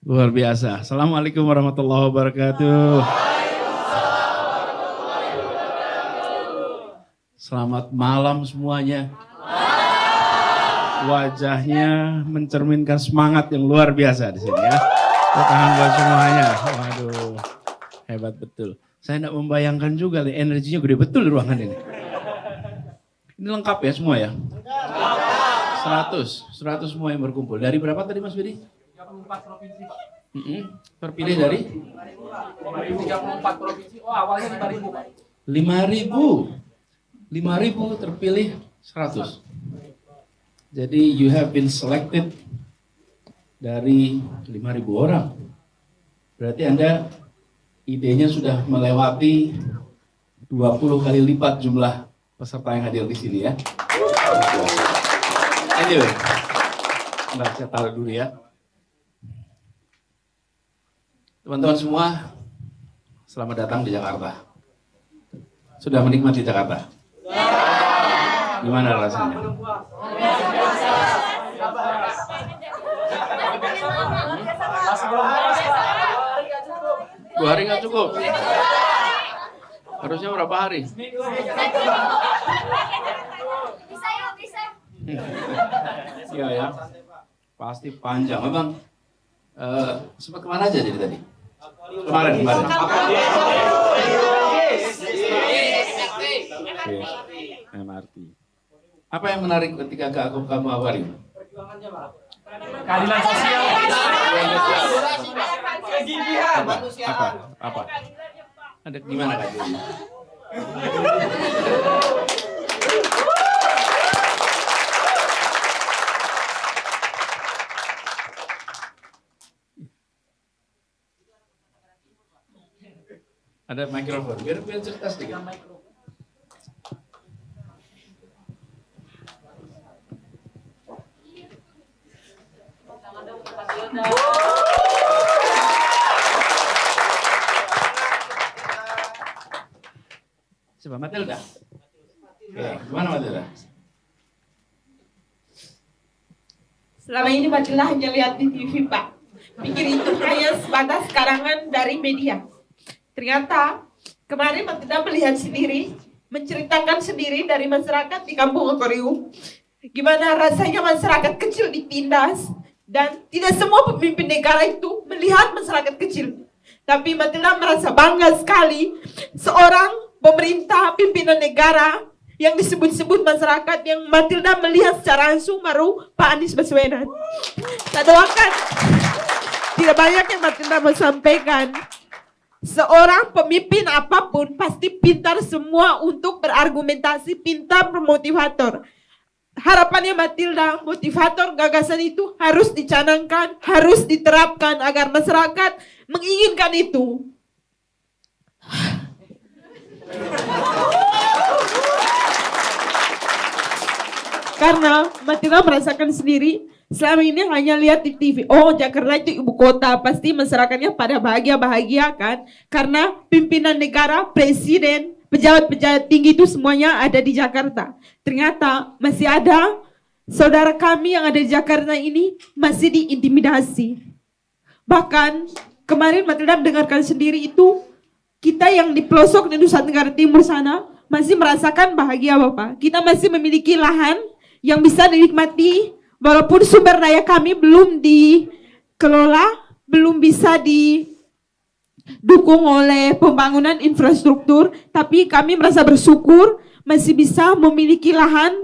Luar biasa. Assalamualaikum warahmatullahi wabarakatuh. Selamat malam semuanya. Wajahnya mencerminkan semangat yang luar biasa di sini ya. Tangan buat semuanya. Waduh, hebat betul. Saya tidak membayangkan juga nih, energinya gede betul di ruangan ini. Ini lengkap ya semua ya? 100 semua yang berkumpul. Dari berapa tadi Mas Budi? 34 provinsi Pak. Terpilih dari? 34 provinsi, awalnya 5.000 Pak. 5.000 terpilih 100. Jadi you have been selected dari 5.000 orang. Berarti Anda idenya sudah melewati 20 kali lipat jumlah peserta yang hadir di sini ya. Anyway, saya taruh dulu ya. Teman-teman semua, selamat datang di Jakarta. Sudah menikmati Jakarta? Gimana rasanya? Dua hari nggak cukup. Harusnya berapa hari? Iya ya, pasti panjang. Abang sempat kemana aja jadi tadi? Kemarin. MRT. Apa yang menarik ketika kamu awali? Perjuangannya Pak. Keadilan sosial. Kegigihan manusia. Apa? Ada gimana keadilannya? Ada mikrofon, biar cerita sedikit. Coba Matilda. Gimana Matilda? Selama ini Matilda hanya lihat di TV Pak. Pikir itu hanya sebatas karangan dari media. Ternyata kemarin Matilda melihat sendiri, menceritakan sendiri dari masyarakat di Kampung Okoriu. Gimana rasanya masyarakat kecil ditindas. Dan tidak semua pemimpin negara itu melihat masyarakat kecil. Tapi Matilda merasa bangga sekali seorang pemerintah pimpinan negara yang disebut-sebut masyarakat yang Matilda melihat secara langsung baru Pak Anies Baswedan. Saya doakan tidak banyak yang Matilda mau sampaikan. Seorang pemimpin apapun pasti pintar semua untuk berargumentasi, pintar bermotivator. Harapannya Matilda, motivator gagasan itu harus dicanangkan, harus diterapkan agar masyarakat menginginkan itu. Karena Matilda merasakan sendiri, selama ini hanya lihat di TV. Oh, Jakarta itu ibu kota, pasti masyarakatnya pada bahagia-bahagia kan? Karena pimpinan negara, presiden, pejabat-pejabat tinggi itu semuanya ada di Jakarta. Ternyata masih ada saudara kami yang ada di Jakarta ini masih diintimidasi. Bahkan kemarin Matilda mendengarkan sendiri itu, kita yang di pelosok di Nusa Tenggara Timur sana masih merasakan bahagia Bapak. Kita masih memiliki lahan yang bisa dinikmati walaupun sumber daya kami belum dikelola, belum bisa didukung oleh pembangunan infrastruktur, tapi kami merasa bersyukur masih bisa memiliki lahan,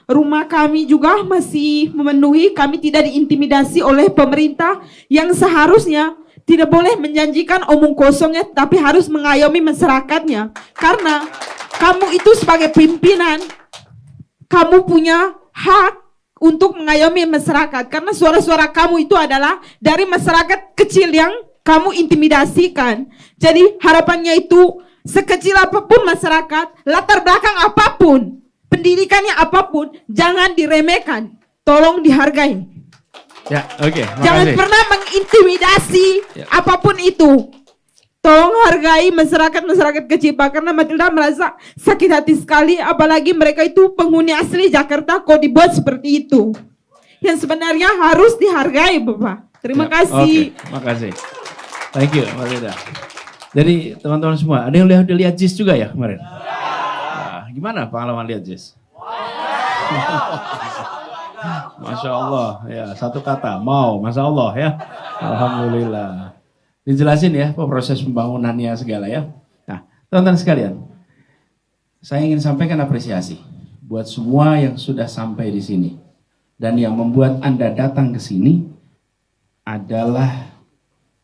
rumah kami juga masih memenuhi, kami tidak diintimidasi oleh pemerintah yang seharusnya tidak boleh menjanjikan omong kosongnya, tapi harus mengayomi masyarakatnya. Karena kamu itu sebagai pimpinan, kamu punya hak untuk mengayomi masyarakat. Karena suara-suara kamu itu adalah dari masyarakat kecil yang kamu intimidasikan. Jadi harapannya itu sekecil apapun masyarakat, latar belakang apapun, pendidikannya apapun, jangan diremehkan. Tolong dihargai. Ya, oke. Jangan pernah mengintimidasi apapun itu. Tolong hargai masyarakat kecil Pak. Karena Matilda merasa sakit hati sekali. Apalagi mereka itu penghuni asli Jakarta kok dibuat seperti itu. Yang sebenarnya harus dihargai Bapak. Terima Ya, kasih. Oke, makasih. Thank you, Mbak Leda. Jadi teman-teman semua, ada yang lihat JIS juga ya kemarin? Nah, gimana pengalaman lihat JIS? Masya Allah, ya satu kata, mau, Masya Allah ya. Alhamdulillah. Dijelasin ya proses pembangunannya segala ya. Nah, teman-teman sekalian, saya ingin sampaikan apresiasi buat semua yang sudah sampai di sini. Dan yang membuat Anda datang ke sini adalah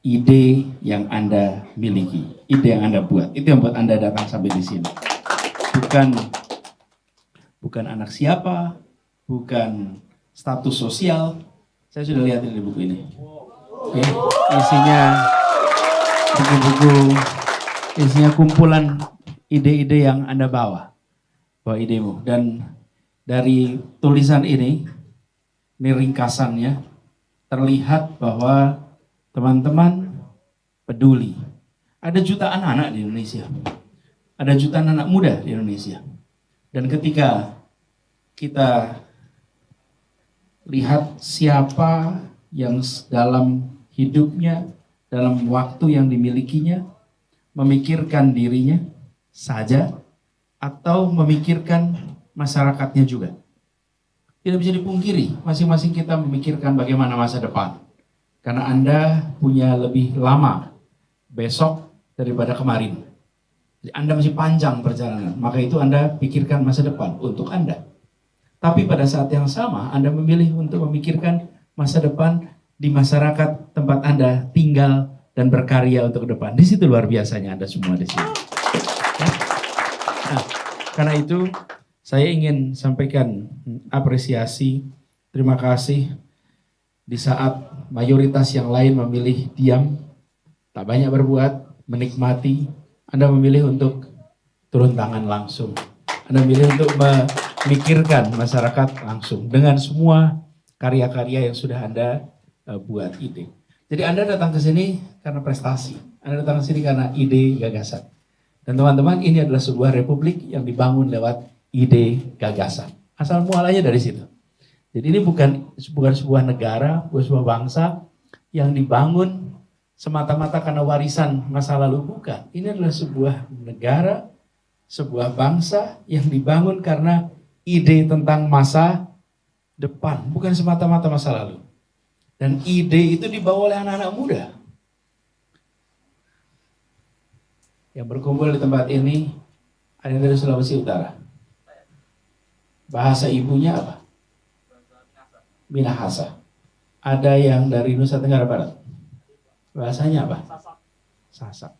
ide yang Anda miliki, ide yang Anda buat. Itu yang buat Anda datang sampai di sini. Bukan anak siapa, bukan status sosial. Saya sudah lihat di buku ini. Oke, isinya buku-buku, isinya kumpulan ide-ide yang Anda bawa idemu. Dan dari tulisan ini ringkasannya, terlihat bahwa teman-teman peduli. Ada jutaan anak di Indonesia. Ada jutaan anak muda di Indonesia. Dan ketika kita lihat siapa yang dalam hidupnya, dalam waktu yang dimilikinya, memikirkan dirinya saja atau memikirkan masyarakatnya juga. Tidak bisa dipungkiri, masing-masing kita memikirkan bagaimana masa depan. Karena Anda punya lebih lama besok daripada kemarin. Jadi Anda masih panjang perjalanan, maka itu Anda pikirkan masa depan untuk Anda. Tapi pada saat yang sama, Anda memilih untuk memikirkan masa depan di masyarakat tempat Anda tinggal dan berkarya untuk ke depan. Di situ luar biasanya Anda semua di sini. Nah, karena itu saya ingin sampaikan apresiasi, terima kasih di saat mayoritas yang lain memilih diam, tak banyak berbuat, menikmati, Anda memilih untuk turun tangan langsung. Anda memilih untuk memikirkan masyarakat langsung dengan semua karya-karya yang sudah Anda buat ide. Jadi Anda datang ke sini karena prestasi, Anda datang ke sini karena ide, gagasan. Dan teman-teman, ini adalah sebuah republik yang dibangun lewat ide, gagasan. Asal mualanya dari situ. Jadi ini bukan sebuah negara, bukan sebuah bangsa yang dibangun semata-mata karena warisan masa lalu, bukan. Ini adalah sebuah negara, sebuah bangsa yang dibangun karena ide tentang masa depan, bukan semata-mata masa lalu. Dan ide itu dibawa oleh anak-anak muda. Yang berkumpul di tempat ini ada yang dari Sulawesi Utara. Bahasa ibunya apa? Minahasa. Ada yang dari Nusa Tenggara Barat. Bahasanya apa? Sasak.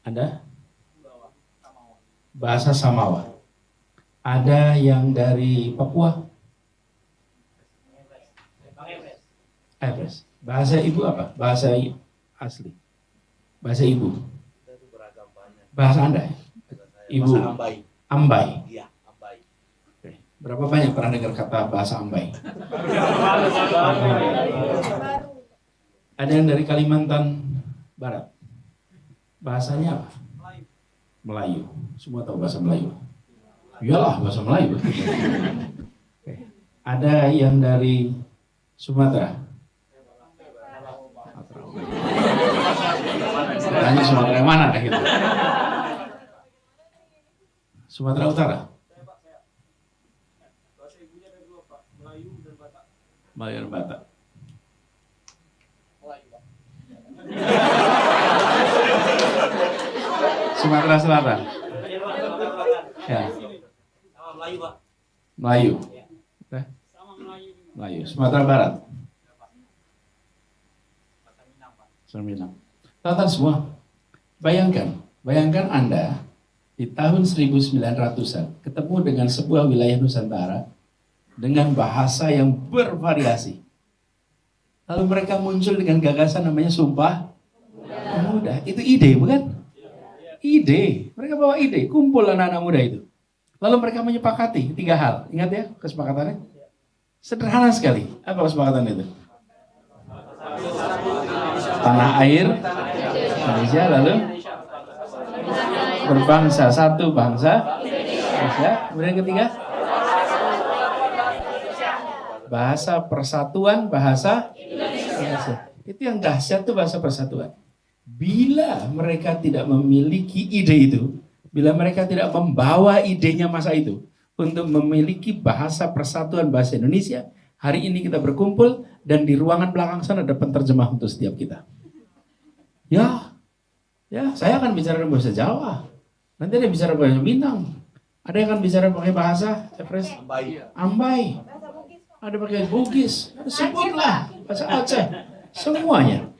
Ada? Bahasa Samawa. Ada yang dari Papua? Ebres. Bahasa ibu apa? Bahasa asli. Bahasa ibu. Bahasa Anda? Ibu. Ambai. Berapa banyak pernah dengar kata bahasa Ambai? Ada yang dari Kalimantan Barat. Bahasanya apa? Melayu. Semua tahu bahasa Melayu? Iyalah, bahasa Melayu. Ada yang dari Sumatera. Tanya Sumatera yang mana gitu. Sumatera Utara. Melayu dan Batak. Sumatera Selatan. Ya. Melayu, Pak. Melayu. Melayu. Sumatera Barat. Minang. Teman-teman semua, bayangkan Anda di tahun 1900-an ketemu dengan sebuah wilayah Nusantara dengan bahasa yang bervariasi. Lalu mereka muncul dengan gagasan namanya Sumpah Pemuda. Itu ide, bukan? Ide. Mereka bawa ide, kumpul anak-anak muda itu. Lalu mereka menyepakati 3 hal. Ingat ya kesepakatannya? Sederhana sekali. Apa kesepakatan itu? Tanah air Indonesia, lalu berbangsa, satu bangsa Indonesia. Kemudian ketiga, bahasa persatuan bahasa Itu yang dahsyat tuh bahasa persatuan. Bila mereka tidak memiliki ide itu, bila mereka tidak membawa idenya masa itu untuk memiliki bahasa persatuan bahasa Indonesia, hari ini kita berkumpul dan di ruangan belakang sana ada penterjemah untuk setiap kita. Ya, saya akan bicara bahasa Jawa. Nanti ada bicara bahasa Minang. Ada yang akan bicara pakai bahasa Ambai. Ada pakai Bugis. Sebutlah bahasa Aceh. Semuanya.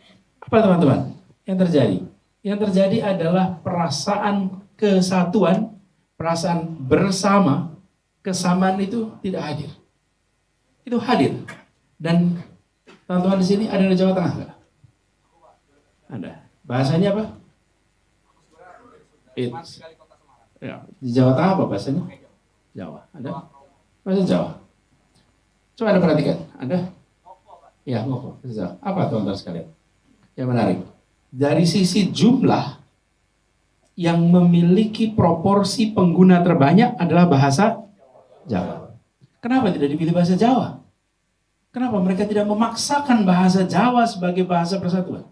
Apa teman-teman? Yang terjadi? Yang terjadi adalah perasaan kesatuan, perasaan bersama, kesamaan itu tidak hadir. Itu hadir. Dan teman-teman di sini ada di Jawa Tengah enggak? Ada. Bahasanya apa? Ya, di Jawa Tengah apa bahasanya? Jawa. Ada? Bahasa Jawa. Coba Anda perhatikan. Ada? Ya, ngoko. Apa teman-teman sekalian? Yang menarik. Dari sisi jumlah, yang memiliki proporsi pengguna terbanyak adalah bahasa Jawa. Kenapa tidak dipilih bahasa Jawa? Kenapa mereka tidak memaksakan bahasa Jawa sebagai bahasa persatuan?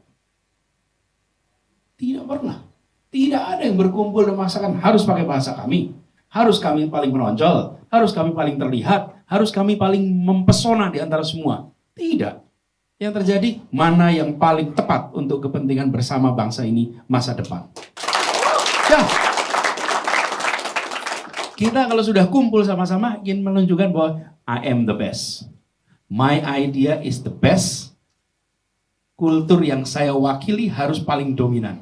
Tidak pernah. Tidak ada yang berkumpul dan memaksakan harus pakai bahasa kami. Harus kami paling menonjol. Harus kami paling terlihat. Harus kami paling mempesona di antara semua. Tidak. Yang terjadi, mana yang paling tepat untuk kepentingan bersama bangsa ini masa depan. Ya. Kita kalau sudah kumpul sama-sama ingin menunjukkan bahwa I am the best. My idea is the best. Kultur yang saya wakili harus paling dominan.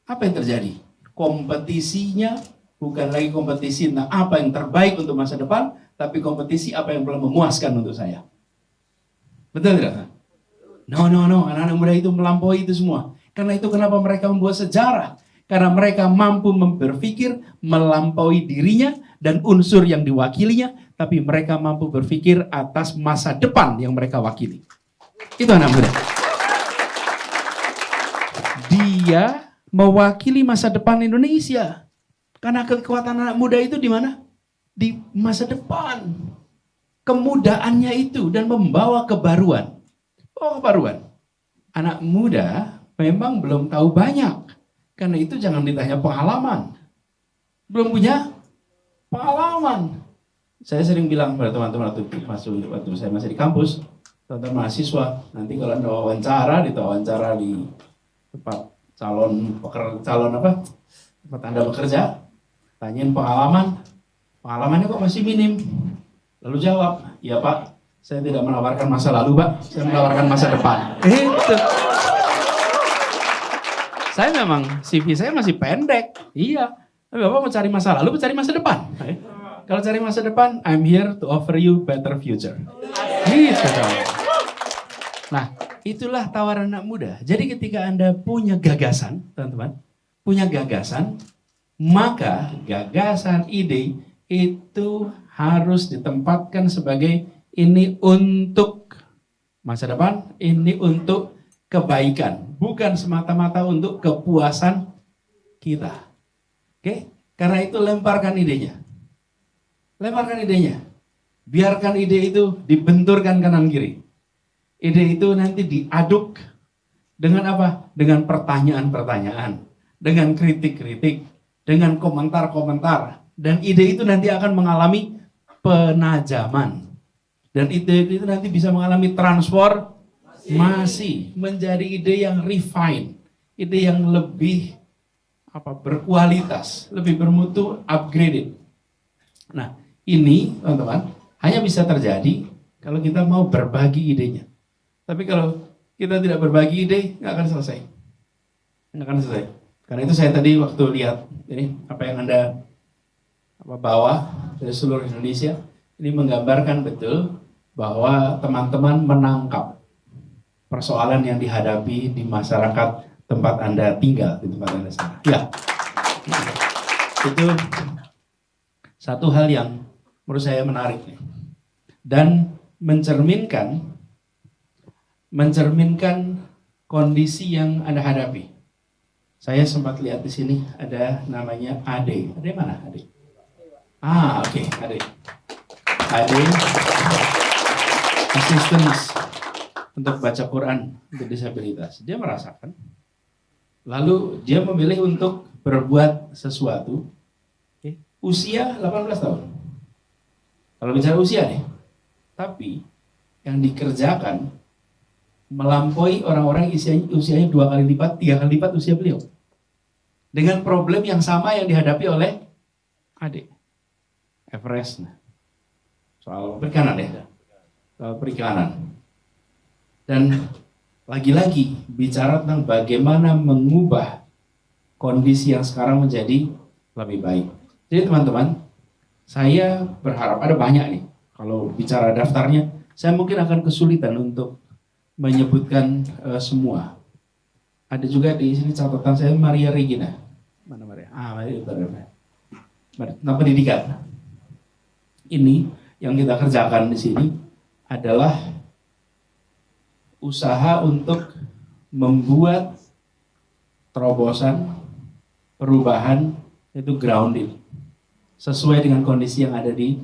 Apa yang terjadi? Kompetisinya bukan lagi kompetisi tentang apa yang terbaik untuk masa depan, tapi kompetisi apa yang paling memuaskan untuk saya. Betul tidak? No. Anak-anak muda itu melampaui itu semua. Karena itu kenapa mereka membuat sejarah. Karena mereka mampu berpikir melampaui dirinya dan unsur yang diwakilinya, tapi mereka mampu berpikir atas masa depan yang mereka wakili. Itu anak muda. Dia mewakili masa depan Indonesia. Karena kekuatan anak muda itu di mana? Di masa depan. Kemudaannya itu dan membawa kebaruan. Kebaruan. Anak muda memang belum tahu banyak. Karena itu jangan ditanya pengalaman. Belum punya pengalaman. Saya sering bilang pada teman-teman waktu saya masih di kampus, teman-teman mahasiswa, nanti kalau Anda wawancara di tempat tempat Anda bekerja, tanyain pengalamannya kok masih minim. Lalu jawab, ya Pak, saya tidak menawarkan masa lalu Pak, saya menawarkan masa depan. Itu. Saya memang CV saya masih pendek, iya. Tapi Bapak mau cari masa lalu, mau cari masa depan. Kalau cari masa depan, I'm here to offer you better future. Gitu dong. Nah, itulah tawaran anak muda. Jadi ketika Anda punya gagasan, teman-teman, punya gagasan, maka gagasan ide itu harus ditempatkan sebagai ini untuk masa depan, ini untuk kebaikan, bukan semata-mata untuk kepuasan kita. Oke? Karena itu lemparkan idenya. Lemparkan idenya. Biarkan ide itu dibenturkan kanan kiri. Ide itu nanti diaduk dengan apa? Dengan pertanyaan-pertanyaan, dengan kritik-kritik, dengan komentar-komentar. Dan ide itu nanti akan mengalami penajaman. Dan ide itu nanti bisa mengalami transformasi menjadi ide yang refine, ide yang lebih berkualitas, lebih bermutu, upgraded. Nah, ini teman-teman hanya bisa terjadi kalau kita mau berbagi idenya. Tapi kalau kita tidak berbagi ide, nggak akan selesai. Nggak akan selesai. Karena itu saya tadi waktu lihat ini apa yang Anda bawa dari seluruh Indonesia, ini menggambarkan betul bahwa teman-teman menangkap persoalan yang dihadapi di masyarakat tempat Anda tinggal, di tempat Anda sekarang. Ya, itu satu hal yang menurut saya menarik dan mencerminkan kondisi yang Anda hadapi. Saya sempat lihat di sini ada namanya Ade. Ade mana Ade? Oke, Ade. Ade, assistance untuk baca Quran untuk disabilitas. Dia merasakan. Lalu dia memilih untuk berbuat sesuatu. Usia 18 tahun. Kalau bicara usia nih. Tapi yang dikerjakan melampaui orang-orang usianya 2 kali lipat, 3 kali lipat usia beliau. Dengan problem yang sama yang dihadapi oleh adik. Everest. Soal perikanan ya. Soal perikanan. Dan lagi-lagi bicara tentang bagaimana mengubah kondisi yang sekarang menjadi lebih baik. Jadi teman-teman, saya berharap ada banyak nih. Kalau bicara daftarnya, saya mungkin akan kesulitan untuk menyebutkan semua. Ada juga di sini catatan saya Maria Regina. Mana Maria? Maria. Nah, pendidikan. Ini yang kita kerjakan di sini adalah usaha untuk membuat terobosan perubahan itu grounded sesuai dengan kondisi yang ada di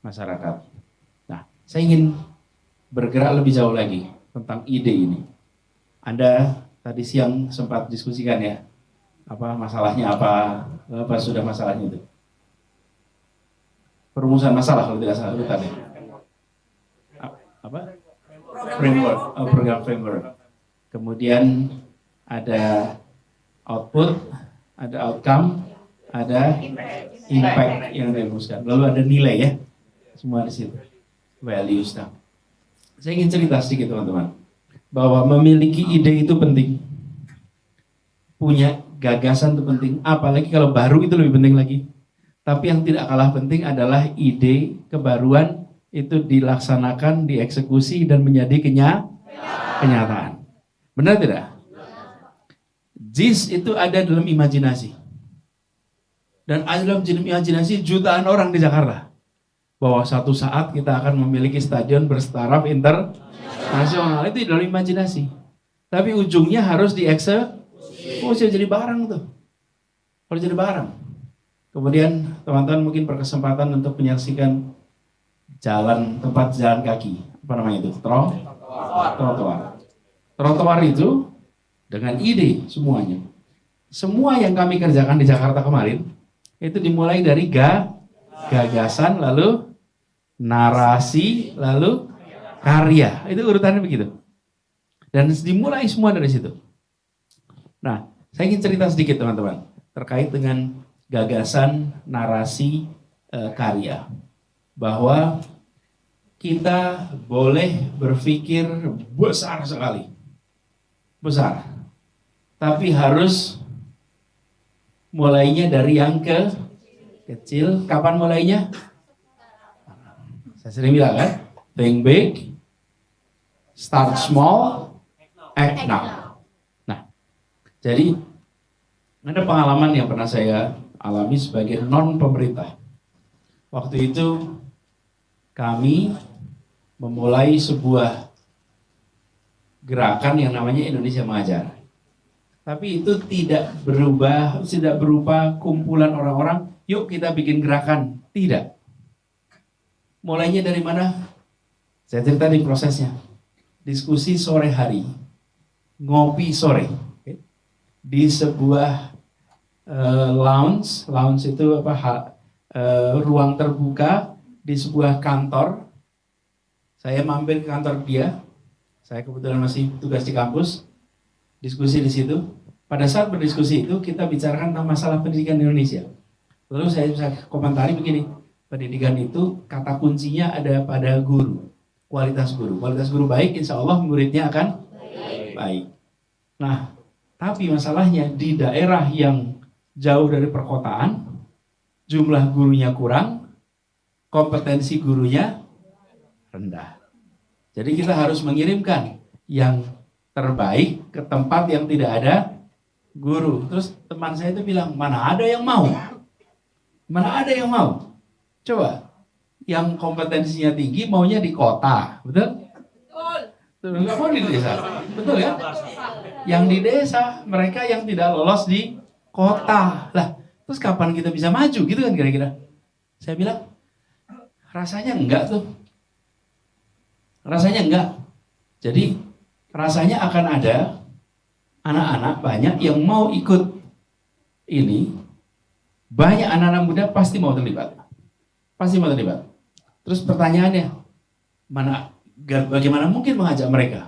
masyarakat. Nah, saya ingin bergerak lebih jauh lagi tentang ide ini. Anda tadi siang sempat diskusikan ya, apa masalahnya apa sudah masalahnya itu? Perumusan masalah kalau tidak salah tadi. Apa? Framework, program framework. Kemudian ada output, ada outcome, ada impact yang dirumuskan. Lalu ada nilai ya, semua di situ. Values. Nah, saya ingin cerita sedikit teman-teman, bahwa memiliki ide itu penting, punya gagasan itu penting. Apalagi kalau baru itu lebih penting lagi. Tapi yang tidak kalah penting adalah ide kebaruan itu dilaksanakan, dieksekusi dan menjadi kenyataan. Benar tidak? JIS itu ada dalam imajinasi. Dan ada dalam imajinasi jutaan orang di Jakarta. Bahwa suatu saat kita akan memiliki stadion bertaraf internasional. Itu dalam imajinasi. Tapi ujungnya harus dieksekusi jadi barang tuh. Harus jadi barang. Kemudian teman-teman mungkin berkesempatan untuk menyaksikan tempat jalan kaki. Apa namanya itu? Trotoar. Trotoar itu dengan ide semuanya. Semua yang kami kerjakan di Jakarta kemarin itu dimulai dari gagasan, lalu narasi, lalu karya. Itu urutannya begitu. Dan dimulai semua dari situ. Nah, saya ingin cerita sedikit teman-teman terkait dengan gagasan, narasi, karya. Bahwa kita boleh berpikir besar sekali. Besar. Tapi harus mulainya dari yang kecil. Kapan mulainya? Saya sering bilang kan, think big, start small, act now. Nah, jadi ada pengalaman yang pernah saya alami sebagai non-pemerintah. Waktu itu kami memulai sebuah gerakan yang namanya Indonesia Mengajar. Tapi itu tidak berupa kumpulan orang-orang, yuk kita bikin gerakan. Tidak. Mulainya dari mana? Saya cerita di prosesnya. Diskusi sore hari. Ngopi sore. Di sebuah lounge itu ruang terbuka di sebuah kantor. Saya mampir ke kantor dia. Saya kebetulan masih tugas di kampus. Diskusi di situ. Pada saat berdiskusi itu kita bicarakan tentang masalah pendidikan di Indonesia. Lalu saya bisa komentari begini, pendidikan itu kata kuncinya ada pada guru, kualitas guru. Kualitas guru baik, insya Allah muridnya akan baik. Nah, tapi masalahnya di daerah yang jauh dari perkotaan, jumlah gurunya kurang, kompetensi gurunya rendah. Jadi kita harus mengirimkan yang terbaik ke tempat yang tidak ada guru. Terus teman saya itu bilang, mana ada yang mau? Mana ada yang mau? Coba, yang kompetensinya tinggi maunya di kota, betul? Betul. Nggak mau di desa, betul ya? Yang di desa, mereka yang tidak lolos di kota. Lah, terus kapan kita bisa maju gitu kan kira-kira? Saya bilang, rasanya enggak tuh. Rasanya enggak. Jadi rasanya akan ada anak-anak banyak yang mau ikut ini, banyak anak-anak muda pasti mau terlibat. Pasti mau terlibat. Terus pertanyaannya, bagaimana mungkin mengajak mereka?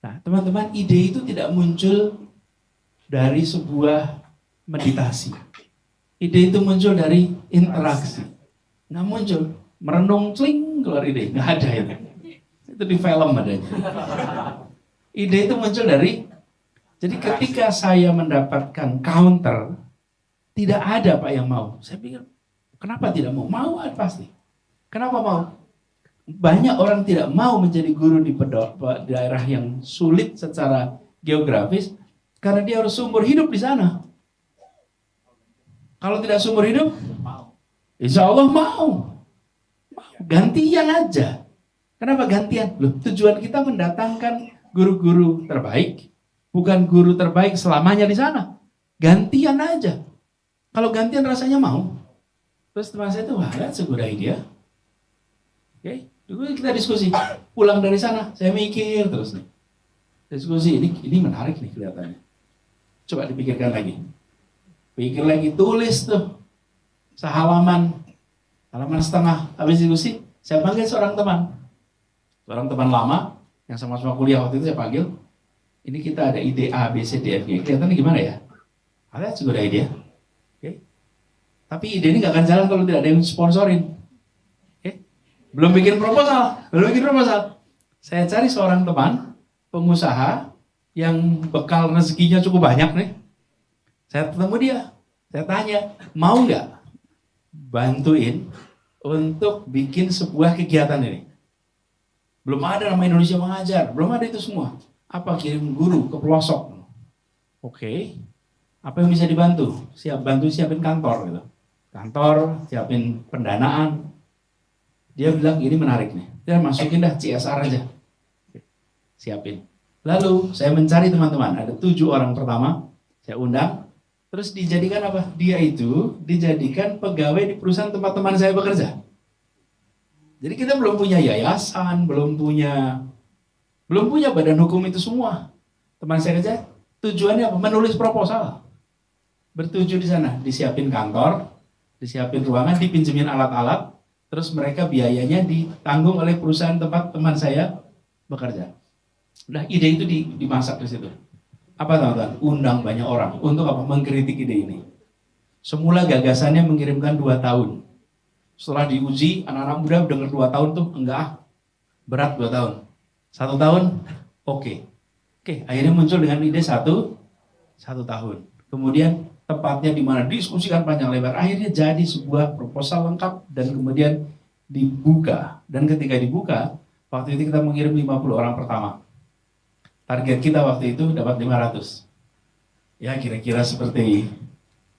Nah, teman-teman, ide itu tidak muncul dari sebuah meditasi. Ide itu muncul dari interaksi. Nggak muncul, merenung, cling, keluar ide. Nggak ada itu. Itu di film adanya. Ide itu muncul dari, jadi ketika saya mendapatkan counter, tidak ada Pak yang mau. Saya pikir, kenapa tidak mau? Mau pasti. Kenapa mau? Banyak orang tidak mau menjadi guru di daerah yang sulit secara geografis, karena dia harus seumur hidup di sana. Kalau tidak seumur hidup, insya Allah mau. Gantian aja. Kenapa gantian? Loh, tujuan kita mendatangkan guru-guru terbaik, bukan guru terbaik selamanya di sana. Gantian aja. Kalau gantian rasanya mau. Terus teman saya tuh, wah, that's a good idea. Oke, dulu kita diskusi. Pulang dari sana, saya mikir terus nih. Diskusi, ini menarik nih kelihatannya. Coba dipikirkan lagi. Pikir lagi, tulis tuh. Sehalaman setengah. Habis diskusi, saya panggil seorang teman. Seorang teman lama, yang sama-sama kuliah waktu itu saya panggil. Ini kita ada ide A, B, C, D, F, G. Kelihatannya gimana ya? Ada juga idea. Oke. Tapi ide ini nggak akan jalan kalau tidak ada yang sponsorin. Oke. Belum bikin proposal. Saya cari seorang teman, pengusaha, yang bekal rezekinya cukup banyak nih. Saya ketemu dia. Saya tanya, mau nggak bantuin untuk bikin sebuah kegiatan ini? Belum ada nama Indonesia Mengajar, belum ada itu semua. Apa, kirim guru ke pelosok? Oke. Apa yang bisa dibantu? Siapin kantor gitu. Kantor, siapin pendanaan. Dia bilang ini menarik nih. Dia masukin dah CSR aja. Siapin. Lalu saya mencari teman-teman, ada 7 orang pertama, saya undang. Terus dijadikan apa? Dia itu dijadikan pegawai di perusahaan tempat teman saya bekerja. Jadi kita belum punya yayasan, belum punya badan hukum itu semua. Teman saya kerja, tujuannya apa? Menulis proposal. Bertujuh di sana, disiapin kantor, disiapin ruangan, dipinjemin alat-alat, terus mereka biayanya ditanggung oleh perusahaan tempat teman saya bekerja. Udah, ide itu dimasak di situ. Apa teman-teman? Undang banyak orang. Untuk apa? Mengkritik ide ini. Semula gagasannya mengirimkan 2 tahun. Setelah diuji, anak-anak muda dengar 2 tahun tuh, enggak. Berat 2 tahun. 1 tahun, oke. Akhirnya muncul dengan ide 1 tahun. Kemudian tepatnya di mana diskusikan panjang lebar. Akhirnya jadi sebuah proposal lengkap dan kemudian dibuka. Dan ketika dibuka, waktu itu kita mengirim 50 orang pertama. Target kita waktu itu dapat 500. Ya kira-kira seperti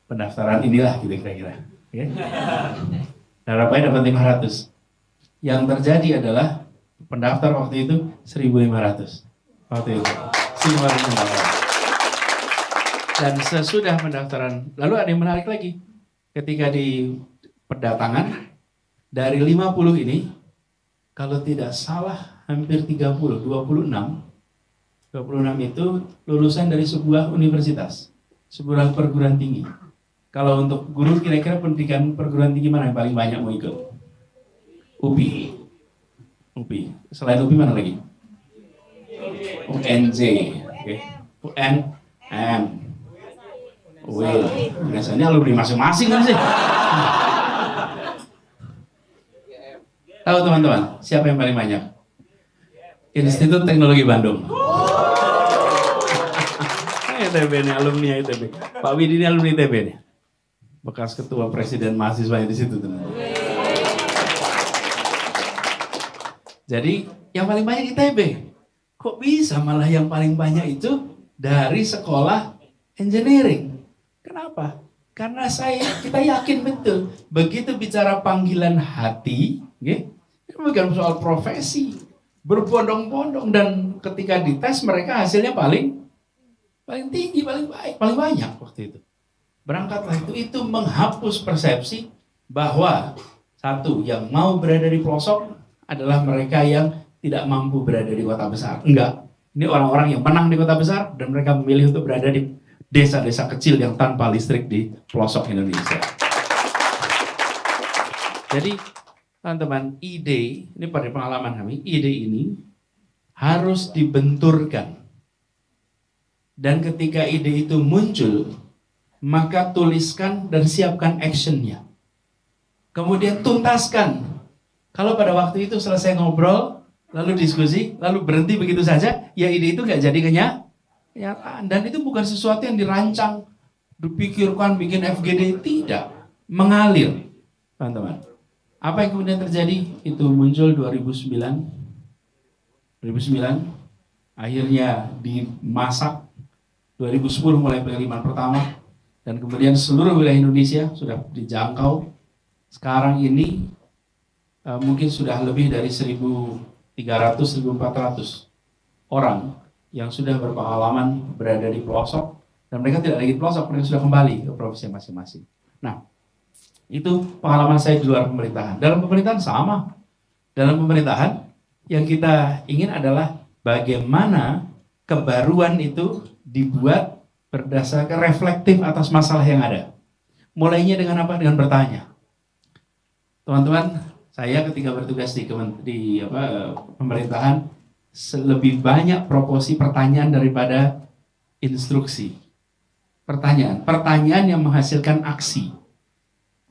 pendaftaran inilah gitu kira-kira. Okay. Harapannya dapat 500. Yang terjadi adalah pendaftar waktu itu 1.500. Waktu itu 1.500. Dan sesudah pendaftaran, lalu ada yang menarik lagi. Ketika di pendatangan, dari 50 ini, kalau tidak salah hampir 26 itu lulusan dari sebuah universitas, sebuah perguruan tinggi. Kalau untuk guru kira-kira pendidikan perguruan tinggi mana yang paling banyak mau ikut? UPI. Selain UPI mana lagi? UNJ, okay. UNM, UIN. Biasanya alumni masing-masing kan sih. Tahu teman-teman, siapa yang paling banyak? Institut Teknologi Bandung. ITB nih, alumni ITB. Pak Widi ini alumni ITB nih. Bekas ketua presiden mahasiswa di situ teman. Jadi yang paling banyak ITB. Kok bisa malah yang paling banyak itu dari sekolah engineering? Kenapa? Karena kita yakin betul begitu bicara panggilan hati, okay? Bukan soal profesi, berbondong-bondong, dan ketika dites mereka hasilnya paling tinggi, paling baik, paling banyak waktu itu. Berangkatlah itu menghapus persepsi bahwa satu yang mau berada di pelosok adalah mereka yang tidak mampu berada di kota besar. Enggak. Ini orang-orang yang menang di kota besar dan mereka memilih untuk berada di desa-desa kecil yang tanpa listrik di pelosok Indonesia. Jadi teman-teman, ide, ini pada pengalaman kami, ide ini harus dibenturkan. Dan ketika ide itu muncul, maka tuliskan dan siapkan actionnya. Kemudian tuntaskan. Kalau pada waktu itu selesai ngobrol, lalu diskusi, lalu berhenti begitu saja, ya ide itu nggak jadi kenyataan. Dan itu bukan sesuatu yang dirancang, dipikirkan, bikin FGD, tidak. Mengalir, teman-teman. Apa yang kemudian terjadi? Itu muncul 2009, akhirnya dimasak, 2010 mulai pengiriman pertama, dan kemudian seluruh wilayah Indonesia sudah dijangkau. Sekarang ini mungkin sudah lebih dari 1.300-1.400 orang yang sudah berpengalaman berada di pelosok, dan mereka tidak lagi di pelosok, mereka sudah kembali ke provinsi masing-masing. Nah, itu pengalaman saya di luar pemerintahan. Dalam pemerintahan sama. Dalam pemerintahan yang kita ingin adalah bagaimana kebaruan itu dibuat berdasarkan reflektif atas masalah yang ada. Mulainya dengan apa? Dengan bertanya. Teman-teman, saya ketika bertugas di pemerintahan, lebih banyak proporsi pertanyaan daripada instruksi. Pertanyaan yang menghasilkan aksi.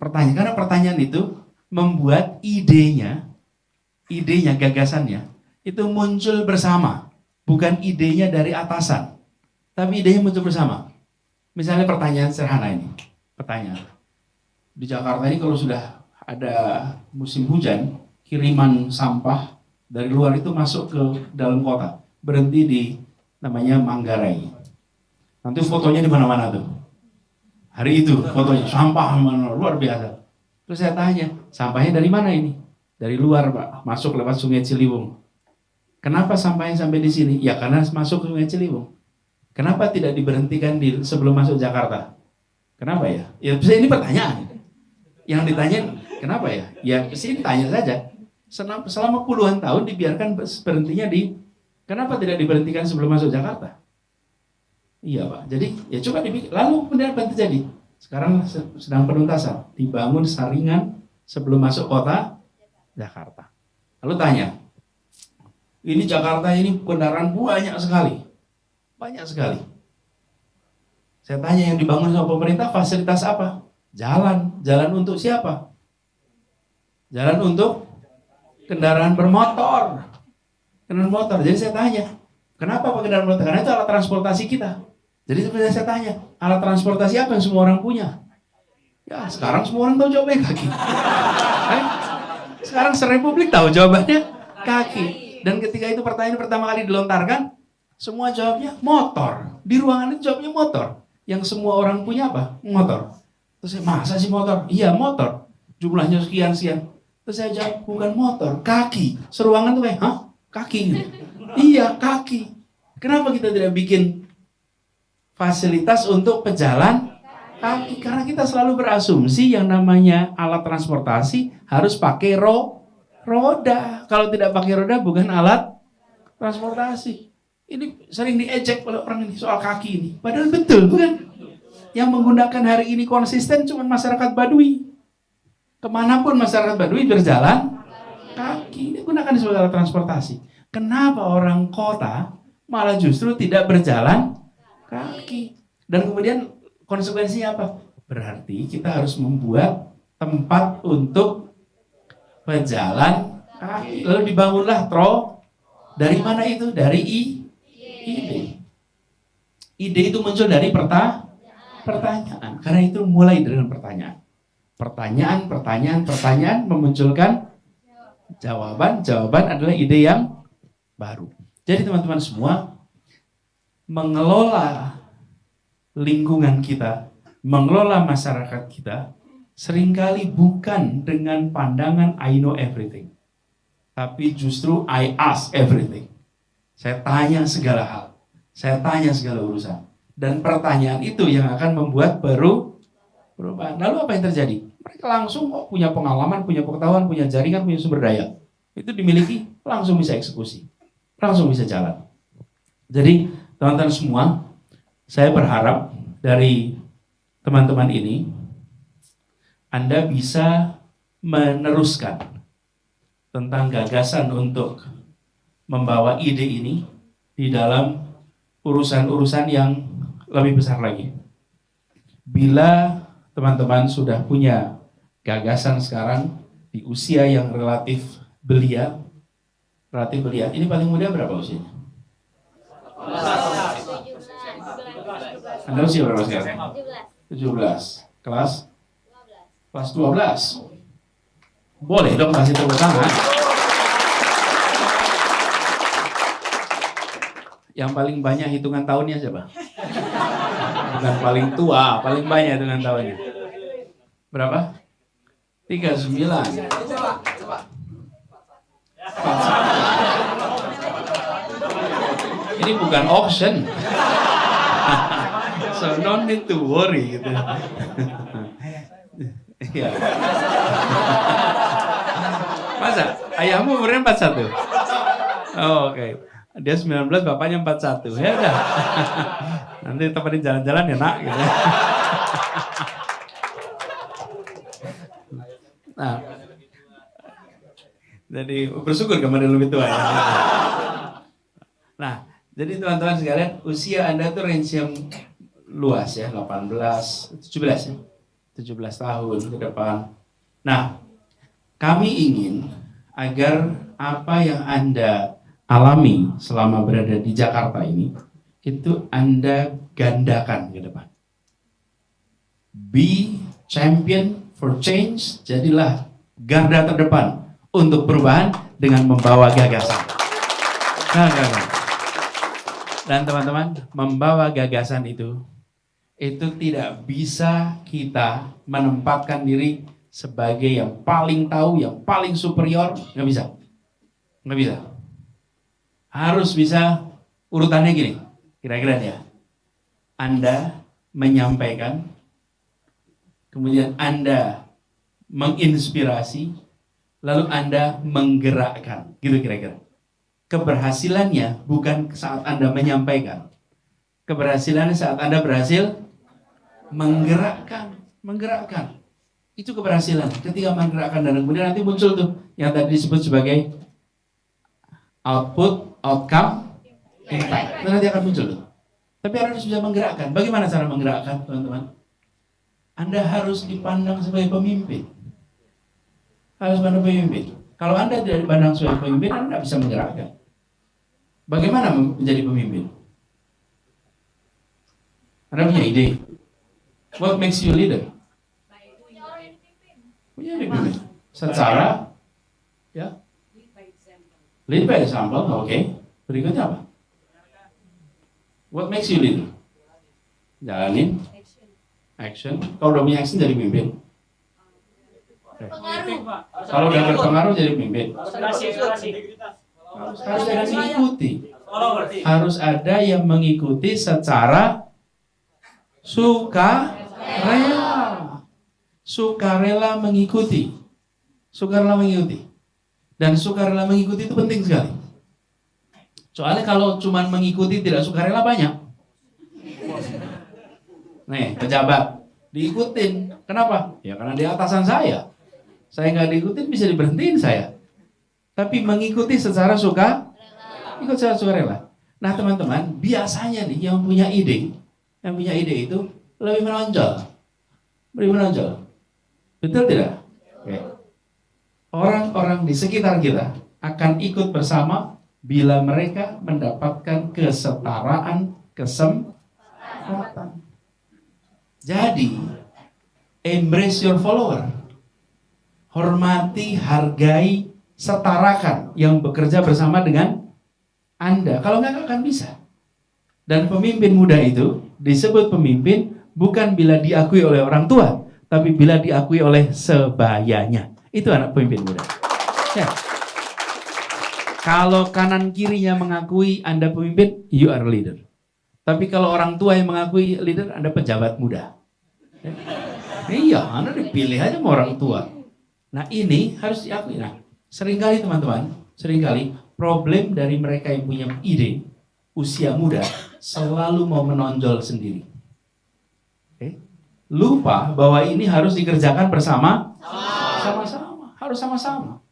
Karena pertanyaan itu membuat idenya, gagasannya, itu muncul bersama. Bukan idenya dari atasan, tapi idenya muncul bersama. Misalnya pertanyaan sederhana ini. Pertanyaan. Di Jakarta ini kalau sudah ada musim hujan, kiriman sampah dari luar itu masuk ke dalam kota. Berhenti di namanya Manggarai. Nanti fotonya di mana-mana tuh. Hari itu fotonya, sampah luar biasa. Terus saya tanya, sampahnya dari mana ini? Dari luar, Pak. Masuk lewat Sungai Ciliwung. Kenapa sampahnya sampai di sini? Ya karena masuk ke Sungai Ciliwung. Kenapa tidak diberhentikan sebelum masuk Jakarta? Kenapa ya? Ya ini pertanyaan. Yang ditanya, kenapa ya? Ya sini tanya saja. Selama puluhan tahun dibiarkan berhentinya kenapa tidak diberhentikan sebelum masuk Jakarta? Iya Pak, jadi ya coba dipikir, lalu kemudian apa yang terjadi? Sekarang sedang penuntasan, dibangun saringan sebelum masuk kota Jakarta. Lalu tanya, ini Jakarta ini kendaraan banyak sekali. Saya tanya yang dibangun sama pemerintah fasilitas apa? Jalan untuk siapa? Jalan untuk kendaraan bermotor. Jadi saya tanya, kenapa pakai kendaraan bermotor? Karena itu alat transportasi kita. Jadi sebenarnya saya tanya, alat transportasi apa yang semua orang punya? Ya sekarang semua orang tahu jawabannya kaki. Sekarang serepublik tahu jawabannya kaki. Dan ketika itu pertanyaan pertama kali dilontarkan, semua jawabnya motor. Di ruangan itu jawabnya motor. Yang semua orang punya apa? Motor. Terus saya, masa sih motor? Iya motor. Jumlahnya sekian. Terus saya jawab, bukan motor, kaki. Seruangan tuh kayak, hah? Kaki. Iya kaki. Kenapa kita tidak bikin fasilitas untuk pejalan kaki? Karena kita selalu berasumsi yang namanya alat transportasi harus pakai roda. Kalau tidak pakai roda bukan alat transportasi. Ini sering diejek oleh orang ini soal kaki ini. Padahal betul, bukan? Yang menggunakan hari ini konsisten cuma masyarakat Baduy. Kemanapun masyarakat Baduy berjalan kaki, digunakan sebagai alat transportasi. Kenapa orang kota malah justru tidak berjalan kaki? Dan kemudian konsekuensinya apa? Berarti kita harus membuat tempat untuk pejalan kaki. Lalu dibangunlah dari mana itu? Dari ide. Ide itu muncul dari pertanyaan. Karena itu mulai dengan pertanyaan. Pertanyaan memunculkan jawaban. Jawaban adalah ide yang baru. Jadi teman-teman semua, mengelola lingkungan kita, mengelola masyarakat kita, seringkali bukan dengan pandangan I know everything. Tapi justru I ask everything. Saya tanya segala hal. Saya tanya segala urusan. Dan pertanyaan itu yang akan membuat perubahan. Lalu apa yang terjadi? Mereka langsung punya pengalaman, punya pengetahuan, punya jaringan, punya sumber daya. itu dimiliki, langsung bisa eksekusi, langsung bisa jalan. Jadi teman-teman semua, saya berharap dari teman-teman ini, Anda bisa meneruskan tentang gagasan untuk membawa ide ini di dalam urusan-urusan yang lebih besar lagi. Bila teman-teman sudah punya gagasan sekarang di usia yang relatif belia, ini paling muda berapa usianya? Anda usia berapa sekarang? 17. Kelas 12. Boleh dong kasih tepuk tangan. Yang paling banyak hitungan tahunnya siapa? Bukan paling tua, paling banyak hitungan tahunnya. Berapa? 39. Ini bukan auction. So no need to worry gitu. Iya. Masa? Ayahmu umurnya 41? Oh, oke. Dia 19, bapaknya 41. Ya udah. Nanti temenin jalan-jalan ya nak gitu. Nah. Jadi bersyukur kemarin lebih tua ya. Nah, jadi teman-teman sekalian, usia Anda tuh range yang luas ya, 18, 17 ya. 17 tahun ke depan. Nah, kami ingin agar apa yang Anda alami selama berada di Jakarta ini, itu Anda gandakan ke depan. Be champion for change, jadilah garda terdepan untuk perubahan dengan membawa gagasan. Dan teman-teman, membawa gagasan itu tidak bisa kita menempatkan diri sebagai yang paling tahu, yang paling superior, nggak bisa. Harus bisa urutannya gini, kira-kira ya. Anda menyampaikan, kemudian Anda menginspirasi, lalu Anda menggerakkan, gitu kira-kira. Keberhasilannya bukan saat Anda menyampaikan. Keberhasilannya saat Anda berhasil menggerakkan. Itu keberhasilan. Ketika menggerakkan dan kemudian nanti muncul tuh yang tadi disebut sebagai output, outcome, impact. Nanti akan muncul tuh. Tapi harus bisa menggerakkan. Bagaimana cara menggerakkan, teman-teman? Anda harus dipandang sebagai pemimpin. Harus pandang pemimpin. Kalau Anda tidak dipandang sebagai pemimpin, Anda tidak bisa menggerakkan. Bagaimana menjadi pemimpin? Anda punya ide. What makes you a leader? Punya pemimpin. Secara, ya, lead by example. Oke. Berikutnya apa? What makes you leader? Jalanin. Action. Kalau udah punya action jadi pemimpin. Kalau udah berpengaruh jadi pemimpin. Harus ada yang mengikuti. Harus ada yang mengikuti secara sukarela mengikuti. Dan sukarela mengikuti itu penting sekali. Soalnya kalau cuma mengikuti tidak sukarela banyak. Nih, pejabat diikutin. Kenapa? Ya karena dia atasan saya. Saya nggak diikutin bisa diberhentiin saya. Tapi mengikuti secara sukarela. Nah teman-teman, biasanya nih yang punya ide itu lebih menonjol. Betul tidak? Oke. Orang-orang di sekitar kita akan ikut bersama bila mereka mendapatkan kesetaraan, kesempatan. Jadi, embrace your follower. Hormati, hargai, setarakan yang bekerja bersama dengan Anda. Kalau nggak akan bisa. Dan pemimpin muda itu disebut pemimpin bukan bila diakui oleh orang tua, tapi bila diakui oleh sebayanya. Itu anak pemimpin muda. Ya. Kalau kanan kirinya mengakui Anda pemimpin, you are a leader. Tapi kalau orang tua yang mengakui leader, Anda pejabat muda. Ya. Iya, Anda dipilih aja sama orang tua. Nah ini harus diakui. Nah, Seringkali teman-teman, problem dari mereka yang punya ide, usia muda, selalu mau menonjol sendiri. Oke? Lupa bahwa ini harus dikerjakan sama-sama, harus sama-sama.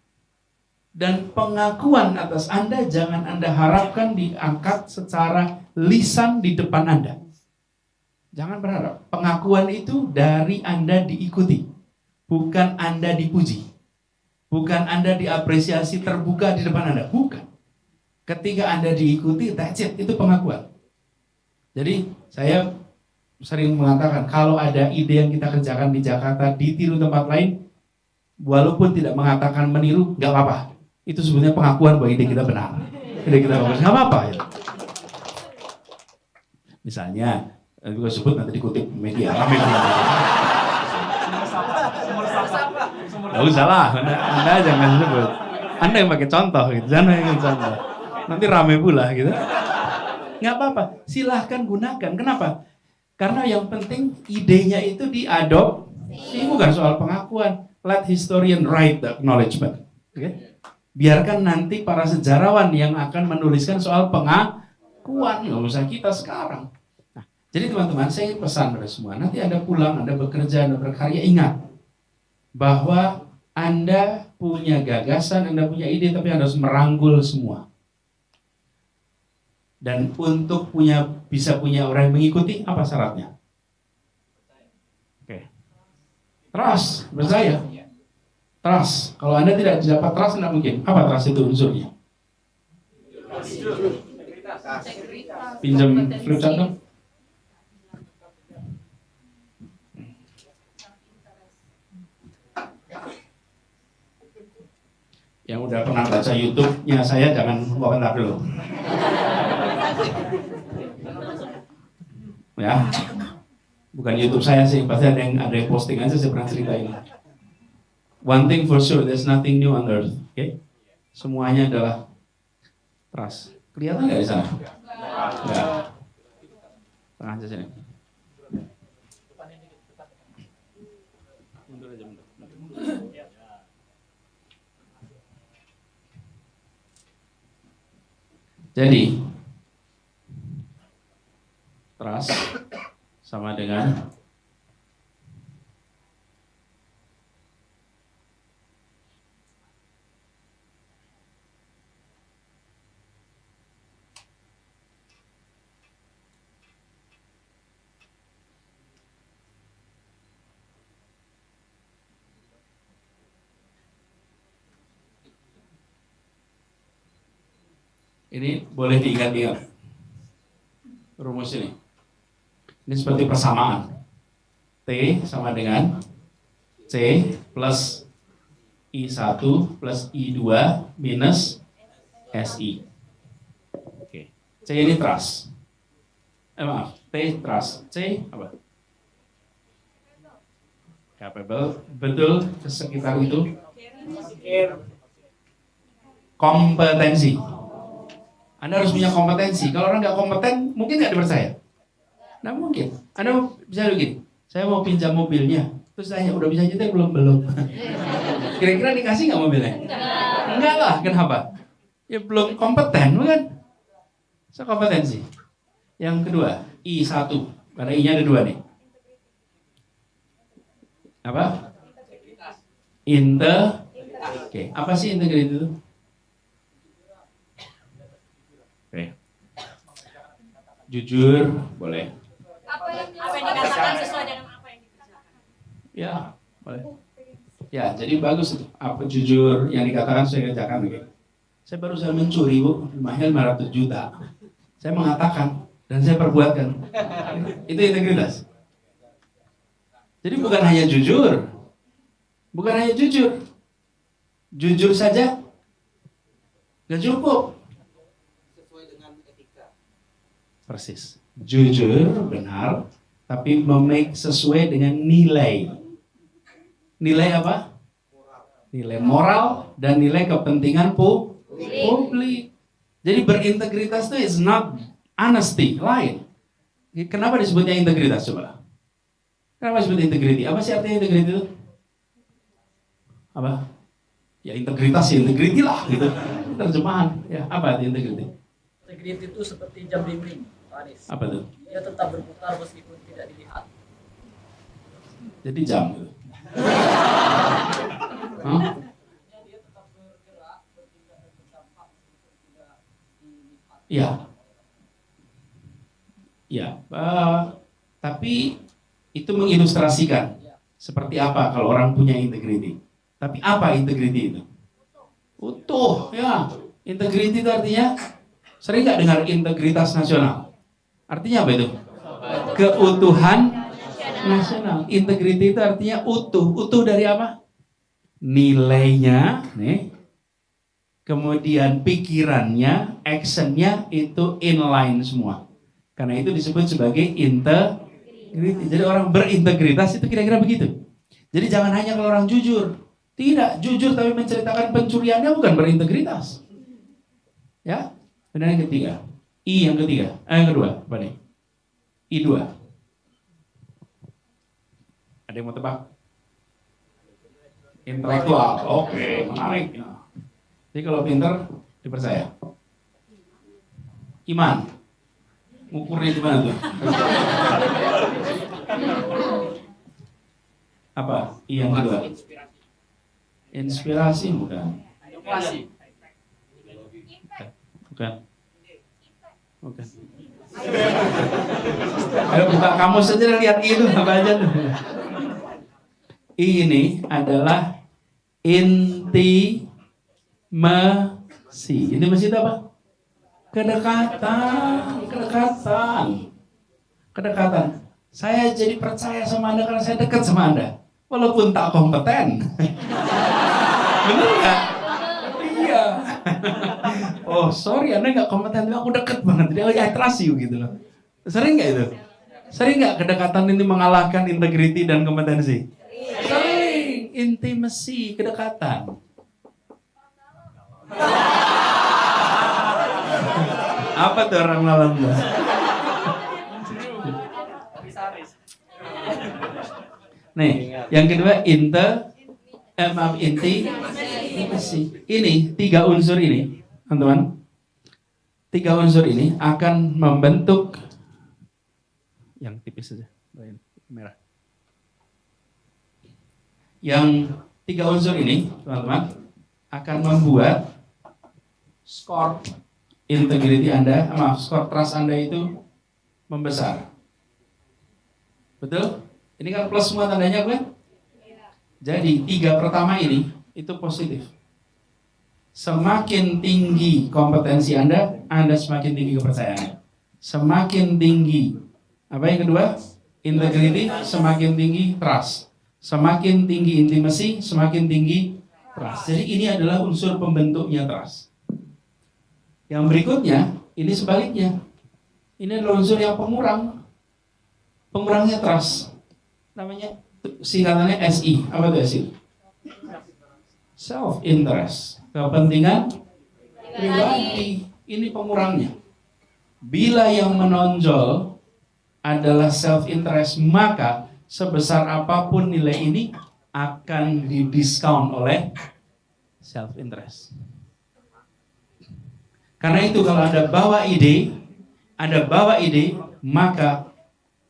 Dan pengakuan atas Anda jangan Anda harapkan diangkat secara lisan di depan Anda. Jangan berharap. Pengakuan itu dari Anda diikuti, bukan Anda dipuji. Bukan Anda diapresiasi terbuka di depan Anda, bukan. Ketika Anda diikuti, that's it, itu pengakuan. Jadi saya sering mengatakan, kalau ada ide yang kita kerjakan di Jakarta, ditiru tempat lain, walaupun tidak mengatakan meniru, nggak apa-apa. Itu sebenarnya pengakuan bahwa ide kita benar. Ide kita bagus, nggak apa-apa. Ya. Misalnya, gue sebut nanti dikutip media, rame media. Gak usah lah, anda jangan sebut. Anda yang pakai contoh gitu, jangan pakai contoh. Nanti rame pula gitu. Nggak apa-apa, silahkan gunakan. Kenapa? Karena yang penting idenya itu diadopsi, bukan soal pengakuan. Let historian write the acknowledgement. Okay? Biarkan nanti para sejarawan yang akan menuliskan soal pengakuan, nggak usah kita sekarang. Nah, jadi teman-teman, saya ingin pesan pada semua. Nanti Anda pulang, Anda bekerja, Anda berkarya, ingat bahwa Anda punya gagasan, Anda punya ide, tapi Anda harus merangkul semua. Dan untuk bisa punya orang yang mengikuti, apa syaratnya? Oke. Trust, percaya. Trust. Kalau Anda tidak dapat trust, tidak mungkin. Apa trust itu unsurnya? Pinjam flipchart dong. Yang udah pernah baca YouTube-nya saya jangan komentar dulu. Ya, bukan YouTube saya sih, pasti ada yang posting aja saya pernah cerita ini. One thing for sure, there's nothing new on earth. Okay? Semuanya adalah trust. Kelihatan nggak di sana? Nggak. Tengah aja sini. Mundur aja, mundur. Jadi, trust sama dengan ini boleh diingat-ingat rumus ini. Ini seperti persamaan. T sama dengan C plus I1 plus I2 minus SI. Oke. C ini trust. Maaf, T trust. C apa? Capable. Betul, sekitar itu. Kompetensi. Anda harus punya kompetensi. Kalau orang nggak kompeten, mungkin nggak dipercaya. Nah mungkin. Anda bisa begini. Saya mau pinjam mobilnya. Terus tanya, udah bisa nyetir belum? Belum. Kira-kira dikasih nggak mobilnya? Enggak lah. Kenapa? Ya belum kompeten, bukan? So kompetensi. Yang kedua, I1. Karena I-nya ada 2 nih. Apa? Oke. Apa sih integritas itu? Oke. Jujur, boleh. Apa yang dikatakan sesuai dengan apa yang dikerjakan? Ya, boleh. Ya, jadi bagus itu. Apa jujur yang dikatakan saya kerjakan. Oke. Saya baru saja mencuri, Bu, mahal 500 juta. Saya mengatakan dan saya perbuatkan. Itu integritas. Jadi bukan hanya jujur. Bukan hanya jujur. Jujur saja nggak cukup. Persis. Jujur, benar, tapi memake sesuai dengan nilai. Nilai apa? Nilai moral dan nilai kepentingan publik. Jadi berintegritas itu is not honesty, lain. Kenapa disebutnya integritas coba? Kenapa disebut integrity? Apa sih artinya integrity itu? Apa? Ya integritas ya integriti lah gitu. Terjemahan ya apa itu integriti? Integriti itu seperti jam dinding, Pak Anies. Apa tuh? Dia tetap berputar meskipun tidak dilihat. Jadi jam gitu. Hah? Dia tetap bergerak, bertindak dan berdampak meskipun tidak dilihat. Iya. Ya, tapi itu mengilustrasikan seperti apa kalau orang punya integriti. Tapi apa integriti itu? Utuh, ya. Integriti itu artinya, sering nggak dengar integritas nasional? Artinya apa itu? Keutuhan nasional. Integriti itu artinya utuh. Utuh dari apa? Nilainya, nih. Kemudian pikirannya, actionnya itu inline semua. Karena itu disebut sebagai integriti. Jadi orang berintegritas itu kira-kira begitu. Jadi jangan hanya kalau orang jujur. Tidak, jujur tapi menceritakan pencuriannya bukan berintegritas. Ya, benar yang ketiga. I yang ketiga. Yang kedua, apa nih? I2. Ada yang mau tebak? Intelektual. Oke, menarik. Jadi kalau pintar dipercaya. Iman. Ngukurnya gimana tuh? Apa? I yang kedua. Inspirasi bukan. Inovasi. Bukan. Bukan. Ayo buka kamus saja dan lihat itu apa aja tuh. Ini adalah intimasi. Intimasi itu apa? Kedekatan. Saya jadi percaya sama Anda karena saya dekat sama Anda. Walaupun tak kompeten. Benar nggak? Iya. Oh sorry, Anda nggak kompeten, tapi aku dekat banget. Jadi I trust you gitu loh. Sering nggak itu? Sering nggak kedekatan ini mengalahkan integriti dan kompetensi? Sering. Intimasi, kedekatan. Apa tuh orang malam? Nih, yang kedua intimasi. Ini tiga unsur ini, teman-teman. Tiga unsur ini akan membentuk yang tipis saja, merah. Yang tiga unsur ini, teman-teman, akan membuat skor integrity Anda, skor trust Anda itu membesar. Betul? Ini kan plus semua tandanya kan? Jadi tiga pertama ini itu positif. Semakin tinggi kompetensi Anda semakin tinggi kepercayaan. Semakin tinggi apa yang kedua? Integrity, semakin tinggi trust. Semakin tinggi intimasi, semakin tinggi trust. Jadi ini adalah unsur pembentuknya trust. Yang berikutnya, ini sebaliknya. Ini adalah unsur yang pengurangnya trust. Namanya singkatannya SI. Apa itu SI? Self interest, kepentingan pribadi. Ini pengurangnya. Bila yang menonjol adalah self interest, maka sebesar apapun nilai ini akan didiskon oleh self interest. Karena itu kalau Anda bawa ide, maka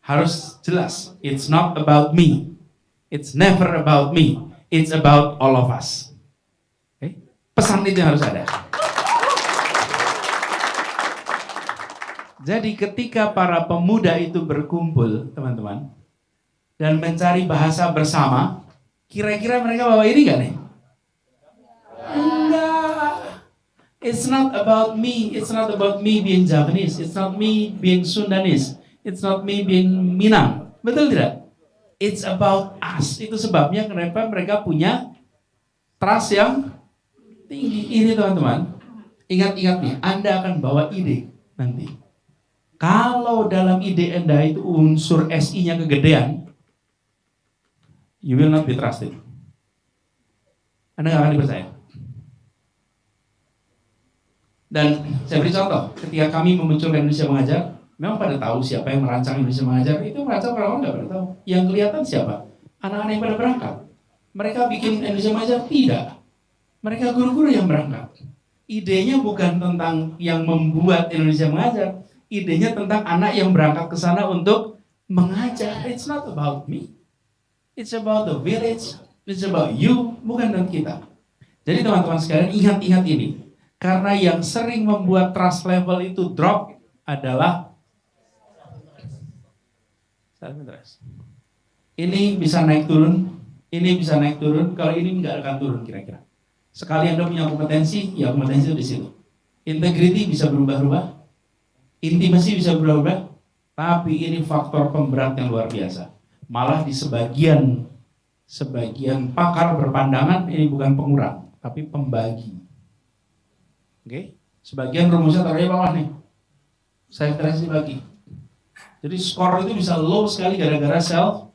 harus jelas, it's not about me. It's never about me. It's about all of us. Okay? Pesan itu harus ada. Jadi ketika para pemuda itu berkumpul, teman-teman, dan mencari bahasa bersama, kira-kira mereka bawa ini nggak nih? Enggak. It's not about me. It's not about me being Japanese. It's not me being Sundanese. It's not me being Minang. Betul tidak? It's about us. Itu sebabnya kenapa mereka punya trust yang tinggi. Ini teman-teman, ingat-ingat nih, Anda akan bawa ide nanti. Kalau dalam ide Anda itu unsur SI-nya kegedean, you will not be trusted. Anda nggak akan dipercaya. Dan saya beri contoh, ketika kami memunculkan Indonesia Mengajar, memang pada tahu siapa yang merancang Indonesia Mengajar. Itu merancang orang nggak pada tahu. Yang kelihatan siapa? Anak-anak yang pada berangkat. Mereka bikin Indonesia Mengajar? Tidak. Mereka guru-guru yang berangkat. Idenya bukan tentang yang membuat Indonesia mengajar. Idenya tentang anak yang berangkat ke sana untuk mengajar. It's not about me. It's about the village. It's about you. Bukan tentang kita. Jadi teman-teman sekalian ingat-ingat ini. Karena yang sering membuat trust level itu drop adalah self-interest. Ini bisa naik turun. Ini bisa naik turun. Kalau ini nggak akan turun kira-kira. Sekali Anda punya kompetensi, ya kompetensi itu di situ. Integrity bisa berubah-ubah, intimasi bisa berubah-ubah, tapi ini faktor pemberat yang luar biasa. Malah di sebagian pakar berpandangan ini bukan pengurang, tapi pembagi. Oke, sebagian rumusnya taruhnya bawah nih. Saya interest dibagi. Jadi skor itu bisa low sekali gara-gara self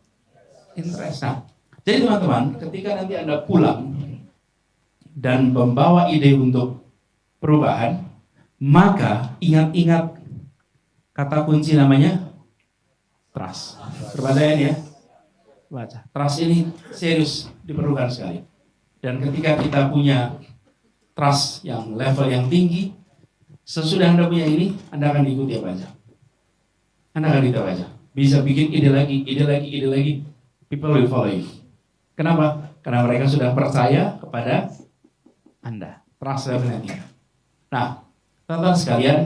interest. Nah, jadi teman-teman, ketika nanti Anda pulang dan membawa ide untuk perubahan, maka ingat-ingat kata kunci namanya trust. Perbandaian ya, baca. Trust ini serius diperlukan sekali. Dan ketika kita punya trust yang level yang tinggi, sesudah Anda punya ini, Anda akan diikuti apa aja. Anda akan diikuti apa aja. Bisa bikin ide lagi, people will follow you. Kenapa? Karena mereka sudah percaya kepada Anda. Trust level yang tinggi. Nah, teman-teman sekalian,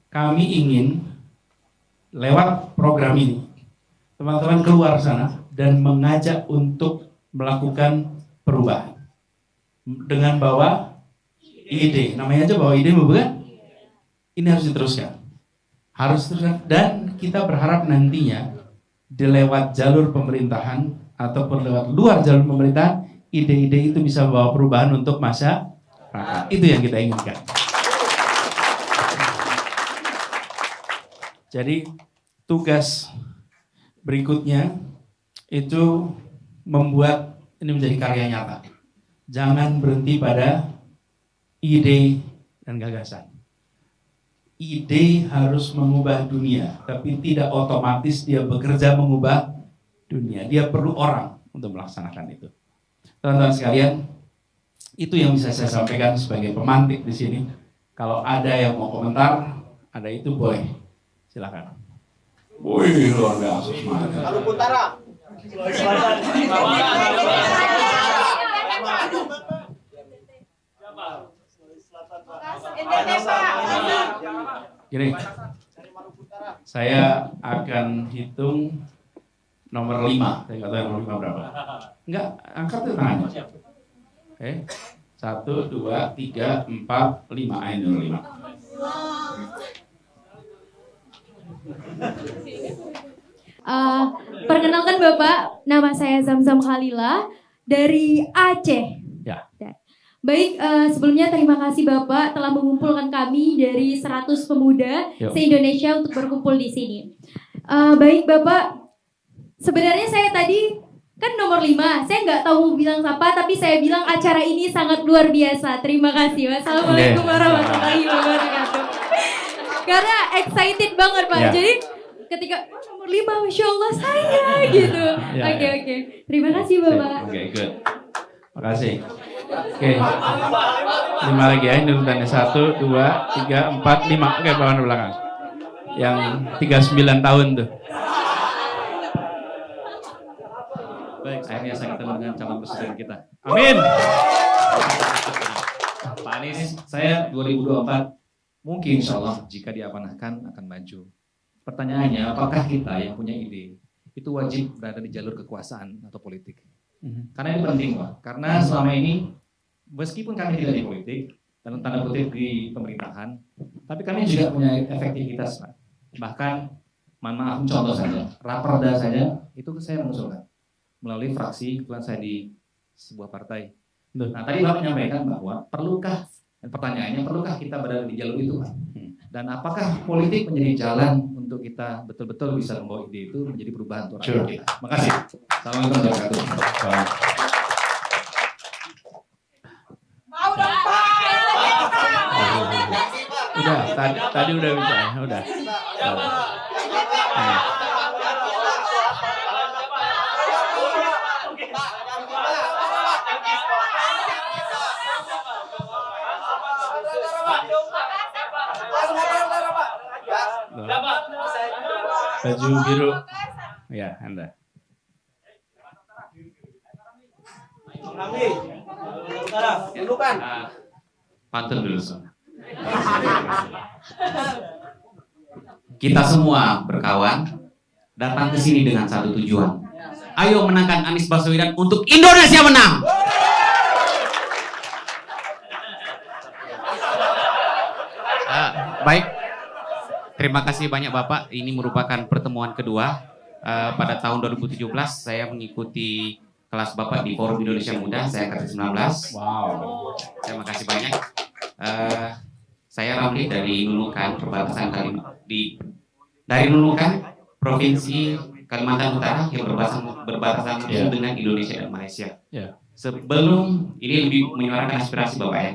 kami ingin lewat program ini, teman-teman keluar sana dan mengajak untuk melakukan perubahan. Dengan bawa ide, namanya aja bawa ide, bukan? Ini harus diteruskan. Harus diteruskan, dan kita berharap nantinya di lewat jalur pemerintahan ataupun lewat luar jalur pemerintahan, ide-ide itu bisa membawa perubahan untuk masyarakat. Itu yang kita inginkan. Jadi tugas berikutnya itu membuat ini menjadi karya nyata. Jangan berhenti pada ide dan gagasan. Ide harus mengubah dunia, tapi tidak otomatis dia bekerja mengubah dunia. Dia perlu orang untuk melaksanakan itu. Teman-teman sekalian, itu yang bisa saya sampaikan sebagai pemantik di sini. Kalau ada yang mau komentar, ada itu boleh. Silakan. Wih, luar biasa semangat. Maluku Utara. Gini, saya akan hitung nomor 5. Saya nggak tahu nomor 5 berapa. Enggak, angkat itu tangannya. Oke, 1, 2, 3, 4, 5. Ayo nomor 5. Perkenalkan Bapak, nama saya Zamzam Khalila dari Aceh. Ya. Baik, sebelumnya terima kasih Bapak telah mengumpulkan kami dari 100 pemuda se-Indonesia untuk berkumpul di sini. Baik Bapak, sebenarnya saya tadi kan nomor 5, saya nggak tahu bilang apa, tapi saya bilang acara ini sangat luar biasa. Terima kasih. Wassalamualaikum warahmatullahi wabarakatuh. Karena excited banget Pak, jadi ketika nomor 5, Masya Allah saya gitu. Oke. Terima kasih Bapak. Oke, good. Makasih. Oke. 5 lagi ya, ini urutannya 1, 2, 3, 4, 5. Oke, bawa ke belakang. Yang 39 tahun tuh. Baik, akhirnya saya ketemu dengan calon presiden kita. Amin. Pak Anies, saya 2024 mungkin insya Allah jika diamanahkan akan maju. Pertanyaannya, apakah kita yang punya ide itu wajib berada di jalur kekuasaan atau politik? Karena ini penting Pak, karena selama ini meskipun kami tidak di politik, dalam tanda kutip di pemerintahan, tapi kami juga punya efektivitas Pak. Bahkan, mohon maaf contoh saja, Raperda saja itu saya mengusulkan melalui fraksi, kebetulan saya di sebuah partai. Nah tadi Bapak menyampaikan bahwa perlukah, dan pertanyaannya perlukah kita berada di jalur itu Pak? Dan apakah politik menjadi jalan untuk kita betul-betul bisa membawa ide itu menjadi perubahan untuk rakyat kita? Makasih. Assalamualaikum warahmatullahi wabarakatuh. Mau dong Pak. Udah, tadi udah bisa ya, udah. Baju biru. Ya, Anda. Bang Ramli, Utara, dudukkan. Pantun dulu. Kita semua berkawan datang ke sini dengan satu tujuan. Ayo menangkan Anies Baswedan untuk Indonesia menang. Baik, terima kasih banyak Bapak. Ini merupakan pertemuan kedua. Pada tahun 2017 saya mengikuti kelas Bapak di Forum Indonesia Muda, saya angkatan 19. Wow. Terima kasih banyak. Saya Ramli dari Nunukan, perbatasan dari Nunukan, Provinsi Kalimantan Utara yang berbatasan dengan Indonesia dan Malaysia. Yeah. Sebelum ini lebih menyuarakan aspirasi Bapak ya.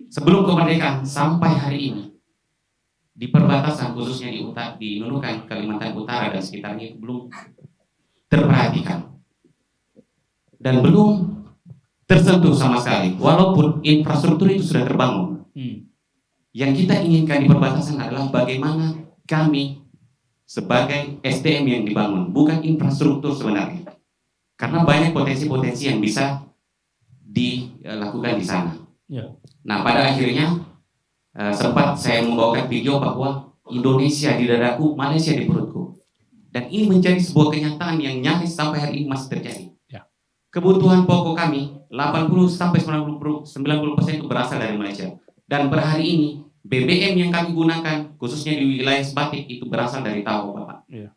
Sebelum kemerdekaan sampai hari ini di perbatasan khususnya di Nunukan, Kalimantan Utara dan sekitarnya belum terperhatikan dan belum tersentuh sama sekali. Walaupun infrastruktur itu sudah terbangun, yang kita inginkan di perbatasan adalah bagaimana kami sebagai SDM yang dibangun, bukan infrastruktur sebenarnya. Karena banyak potensi-potensi yang bisa dilakukan di sana. Ya. Nah, pada akhirnya sempat saya membawakan video bahwa Indonesia di dadaku, Malaysia di perutku. Dan ini menjadi sebuah kenyataan yang nyaris sampai hari ini masih terjadi. Ya. Kebutuhan pokok kami 80-90% itu berasal dari Malaysia. Dan per hari ini BBM yang kami gunakan khususnya di wilayah Sebatik itu berasal dari Tawau, Bapak. Ya.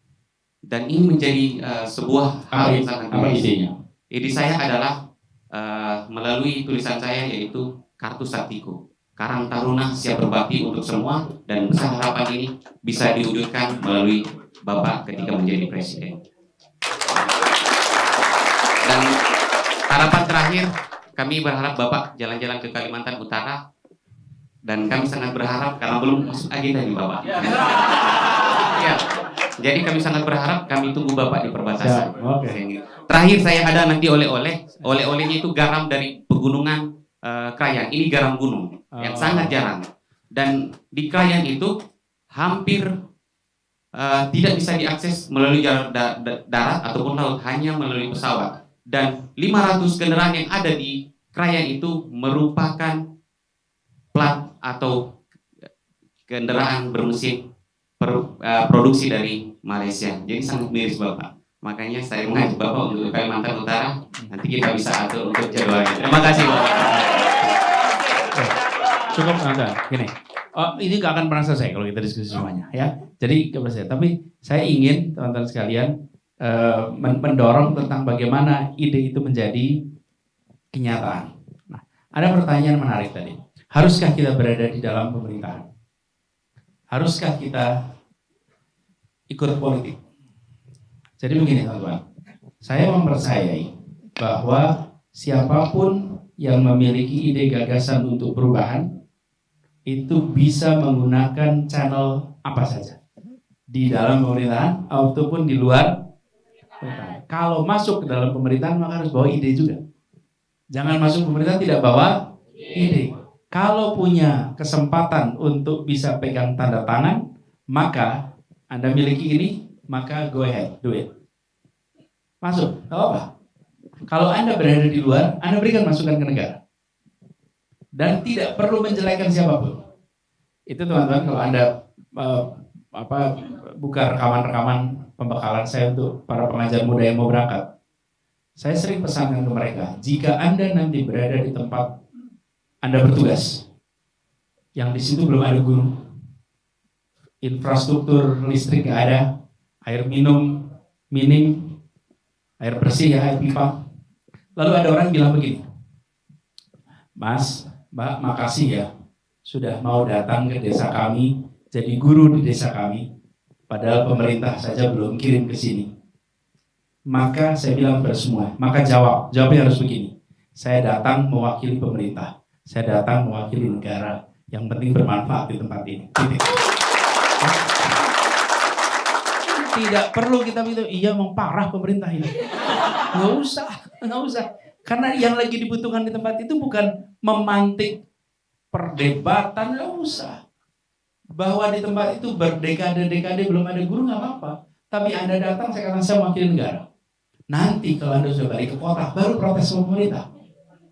Dan ini menjadi sebuah hal yang sangat apa idenya? Ide saya adalah melalui tulisan saya yaitu Kartu Saktiku. Karang Taruna siap berbakti untuk semua, dan besar harapan ini bisa diwujudkan melalui Bapak ketika menjadi presiden. Dan harapan terakhir, kami berharap Bapak jalan-jalan ke Kalimantan Utara, dan kami sangat berharap karena belum masuk agenda nih Bapak. Ya. Jadi kami sangat berharap, kami tunggu Bapak di perbatasan. Ya, okay. Terakhir saya ada nanti oleh-olehnya itu garam dari pegunungan Krayan. Ini garam gunung yang sangat jarang. Dan di Krayan itu hampir tidak bisa diakses melalui jalur darat ataupun laut, hanya melalui pesawat. Dan 500 kendaraan yang ada di Krayan itu merupakan plat atau kendaraan bermesin produksi dari Malaysia. Jadi sangat miris Bapak. Makanya saya mengajak Bapak untuk Kalimantan Utara. Nanti kita bisa atur untuk jadwalnya. Terima kasih Bapak. Cukup Anda. Gini. Oh, ini gak akan pernah selesai kalau kita diskusi semuanya, ya. Jadi gak selesai. Tapi saya ingin teman-teman sekalian mendorong tentang bagaimana ide itu menjadi kenyataan. Nah, ada pertanyaan menarik tadi. Haruskah kita berada di dalam pemerintahan? Haruskah kita ikut politik? Jadi begini teman-teman, saya mempercayai bahwa siapapun yang memiliki ide gagasan untuk perubahan itu bisa menggunakan channel apa saja di dalam pemerintahan ataupun di luar pemerintahan. Kalau masuk ke dalam pemerintahan maka harus bawa ide juga. Jangan masuk pemerintahan tidak bawa ide. Kalau punya kesempatan untuk bisa pegang tanda tangan, maka Anda miliki ini, maka go ahead, do it. Masuk, gak apa-apa. Kalau Anda berada di luar, Anda berikan masukan ke negara. Dan tidak perlu menjelekan siapapun. Itu teman-teman, kalau Anda buka rekaman-rekaman pembekalan saya untuk para pengajar muda yang mau berangkat. Saya sering pesankan ke mereka, jika Anda nanti berada di tempat Anda bertugas, yang di situ belum ada gunung, infrastruktur listrik nggak ada, air minum minim, air bersih ya, air pipa. Lalu ada orang bilang begini, Mas, Mbak, makasih ya sudah mau datang ke desa kami, jadi guru di desa kami, padahal pemerintah saja belum kirim ke sini. Maka saya bilang kepada semua, maka jawabnya harus begini, saya datang mewakili pemerintah. Saya datang mewakili negara, yang penting bermanfaat di tempat ini. Tidak perlu kita bilang, iya mau parah pemerintah ini. Nggak usah. Karena yang lagi dibutuhkan di tempat itu bukan memantik perdebatan, nggak usah. bahwa di tempat itu berdekade-dekade belum ada guru, nggak apa-apa. Tapi Anda datang, saya katakan saya wakil negara. Nanti kalau Anda sudah balik ke kota, baru protes sama pemerintah.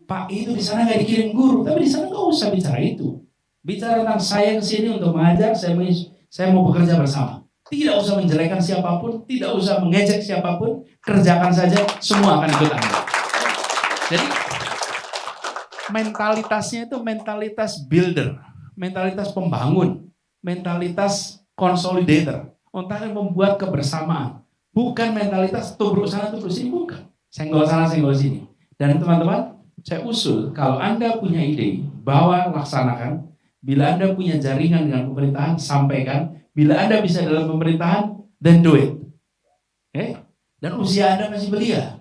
Pak, itu di sana nggak dikirim guru, tapi di sana nggak usah bicara itu. Bicara tentang saya ke sini untuk mengajar, saya mau bekerja bersama. Tidak usah menjelekan siapapun, tidak usah mengejek siapapun, kerjakan saja, semua akan ikut Anda. Jadi mentalitasnya itu mentalitas builder, mentalitas pembangun, mentalitas consolidator, untuk membuat kebersamaan. Bukan mentalitas tubruk sana tubruk sini, bukan. Senggol sana senggol sini. Dan teman-teman, saya usul kalau Anda punya ide, bawa laksanakan. Bila Anda punya jaringan dengan pemerintahan, sampaikan. Bila Anda bisa dalam pemerintahan, then do it. Dan usia Anda masih belia.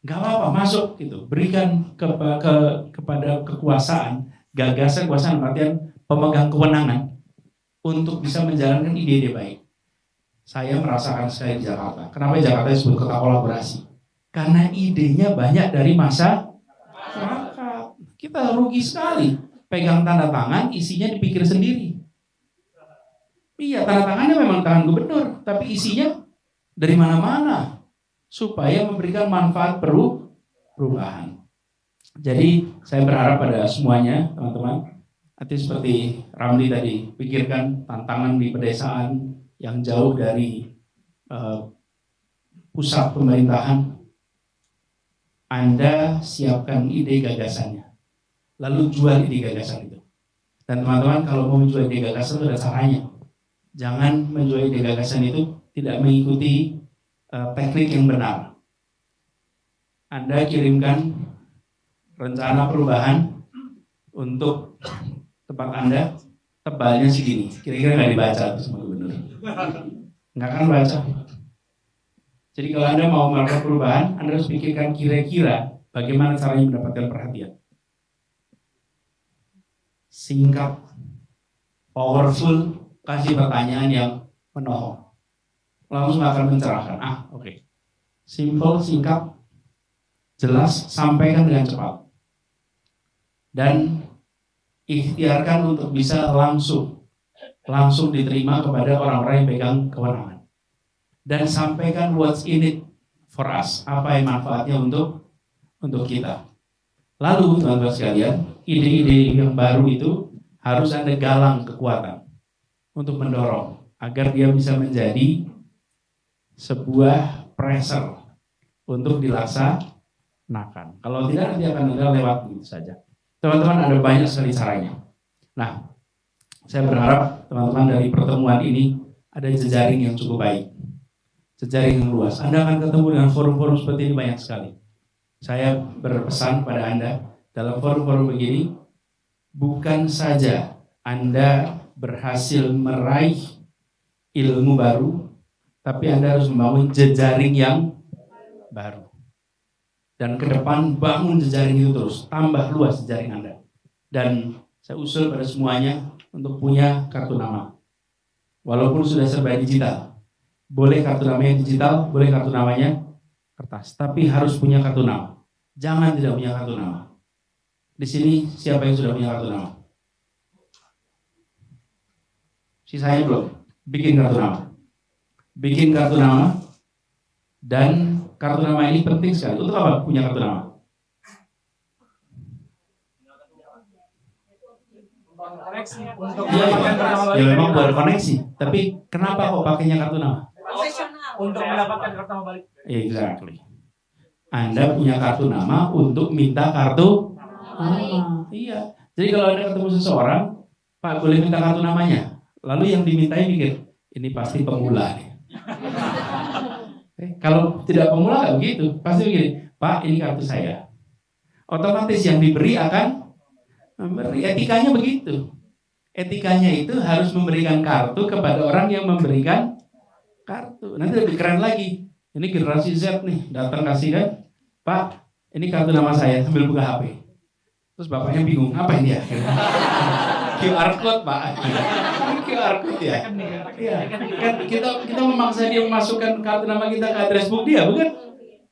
Gak apa-apa, masuk gitu. Berikan kepada kekuasaan, gagasan, kekuasaan, artian pemegang kewenangan untuk bisa menjalankan ide-ide baik. Saya merasakan sekali di Jakarta. Kenapa Jakarta disebut kota kolaborasi? Karena idenya banyak dari masyarakat. Kita rugi sekali. Pegang tanda tangan, isinya dipikir sendiri. Iya, tanda tangannya memang tangan gubernur, tapi isinya dari mana-mana supaya memberikan manfaat perubahan. Jadi saya berharap pada semuanya, teman-teman, nanti seperti Ramli tadi, pikirkan tantangan di pedesaan yang jauh dari pusat pemerintahan. Anda siapkan ide gagasannya. Lalu jual ide gagasan itu. Dan teman-teman kalau mau menjual ide gagasan itu ada caranya. Jangan menjual ide gagasan itu tidak mengikuti teknik yang benar. Anda kirimkan rencana perubahan untuk tempat Anda, tebalnya segini. Kira-kira nggak dibaca sama gubernur. Nggak akan baca. Jadi kalau Anda mau melakukan perubahan, Anda harus pikirkan kira-kira bagaimana caranya mendapatkan perhatian. Singkat, powerful, kasih pertanyaan yang menohok. Langsung akan mencerahkan. Oke. Simple, singkat, jelas, sampaikan dengan cepat. Dan ikhtiarkan untuk bisa langsung diterima kepada orang-orang yang pegang kewenangan. Dan sampaikan what's in it for us. Apa yang manfaatnya untuk kita. Lalu teman-teman sekalian, ide-ide yang baru itu harus Anda galang kekuatan untuk mendorong agar dia bisa menjadi sebuah pressure untuk dilaksanakan. Kalau tidak nanti akan Anda lewat begitu saja. Teman-teman, ada banyak sekali caranya. Nah, saya berharap teman-teman dari pertemuan ini ada jejaring yang cukup baik. Jejaring yang luas. Anda akan ketemu dengan forum-forum seperti ini banyak sekali. Saya berpesan pada Anda, dalam forum-forum begini, bukan saja Anda berhasil meraih ilmu baru, tapi Anda harus membangun jejaring yang baru. Dan ke depan bangun jejaring itu terus, tambah luas jejaring Anda. Dan saya usul pada semuanya untuk punya kartu nama. Walaupun sudah serba digital, boleh kartu namanya digital, boleh kartu namanya kertas, tapi harus punya kartu nama. Jangan tidak punya kartu nama. Di sini siapa yang sudah punya kartu nama? Sisanya belum. Bikin kartu nama. Bikin kartu nama. Dan kartu nama ini penting sekali. Untuk apa punya kartu nama? Ya memang buat koneksi. Tapi kenapa kok pakainya kartu nama? Profesional. Untuk mendapatkan kartu nama balik. Exactly. Anda punya kartu nama untuk minta kartu nama. Iya. Jadi kalau Anda ketemu seseorang, Pak boleh minta kartu namanya. Lalu yang dimintai mikir, ini pasti pemula nih. Kalau tidak pemula nggak begitu, pasti mikir, Pak ini kartu saya. Otomatis yang diberi akan memberi. Etikanya begitu. Etikanya itu harus memberikan kartu kepada orang yang memberikan kartu. Nanti lebih keren lagi. Ini generasi Z nih, datang kasih kan, Pak, ini kartu nama saya, sambil buka HP. Terus bapaknya bingung, apa ini ya? QR code, Pak. Ini QR code ya? Iya. Kan kita memaksa dia memasukkan kartu nama kita ke address book dia, bukan?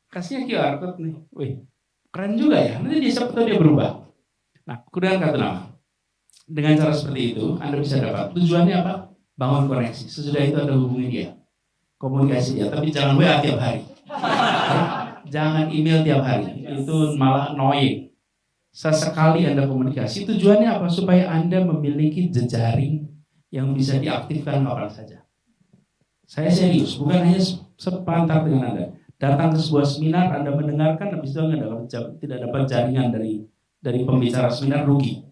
Kasihnya QR code nih. Wih, keren juga ya. Nanti dia siapa tahu dia berubah. Nah, kemudian kartu nama. dengan cara seperti itu, Anda bisa dapat. Tujuannya apa? Bangun koneksi. Sesudah itu Anda hubungi dia. Komunikasi dia, tapi jangan WA tiap hari. Jangan email tiap hari. Itu malah annoying. Sesekali Anda komunikasi. Tujuannya apa? Supaya Anda memiliki jejaring yang bisa diaktifkan kapan saja. Saya serius, bukan hanya sepantar dengan Anda. Datang ke sebuah seminar, Anda mendengarkan, habis itu Anda tidak dapat jaringan dari pembicara seminar, rugi.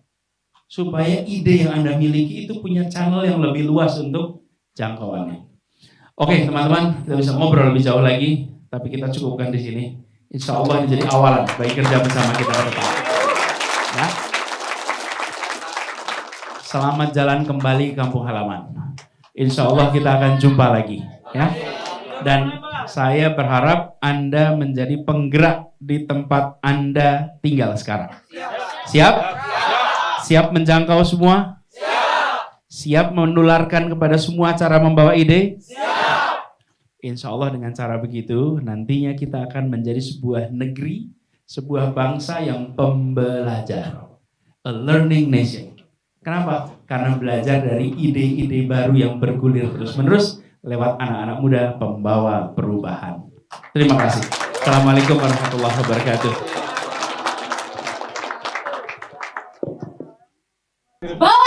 Supaya ide yang Anda miliki itu punya channel yang lebih luas untuk jangkauannya. Oke, teman-teman, kita bisa ngobrol lebih jauh lagi, tapi kita cukupkan di sini. Insya Allah ini jadi awalan bagi kerja bersama kita ke depan. Ya. Selamat jalan kembali ke kampung halaman. Insya Allah kita akan jumpa lagi. Ya. Dan saya berharap Anda menjadi penggerak di tempat Anda tinggal sekarang. Siap? Siap menjangkau semua? Siap menularkan kepada semua cara membawa ide? Insya Allah dengan cara begitu nantinya kita akan menjadi sebuah negeri, sebuah bangsa yang pembelajar. A learning nation. Kenapa? Karena belajar dari ide-ide baru yang bergulir terus-menerus lewat anak-anak muda pembawa perubahan. Terima kasih. Assalamualaikum warahmatullahi wabarakatuh. Bawa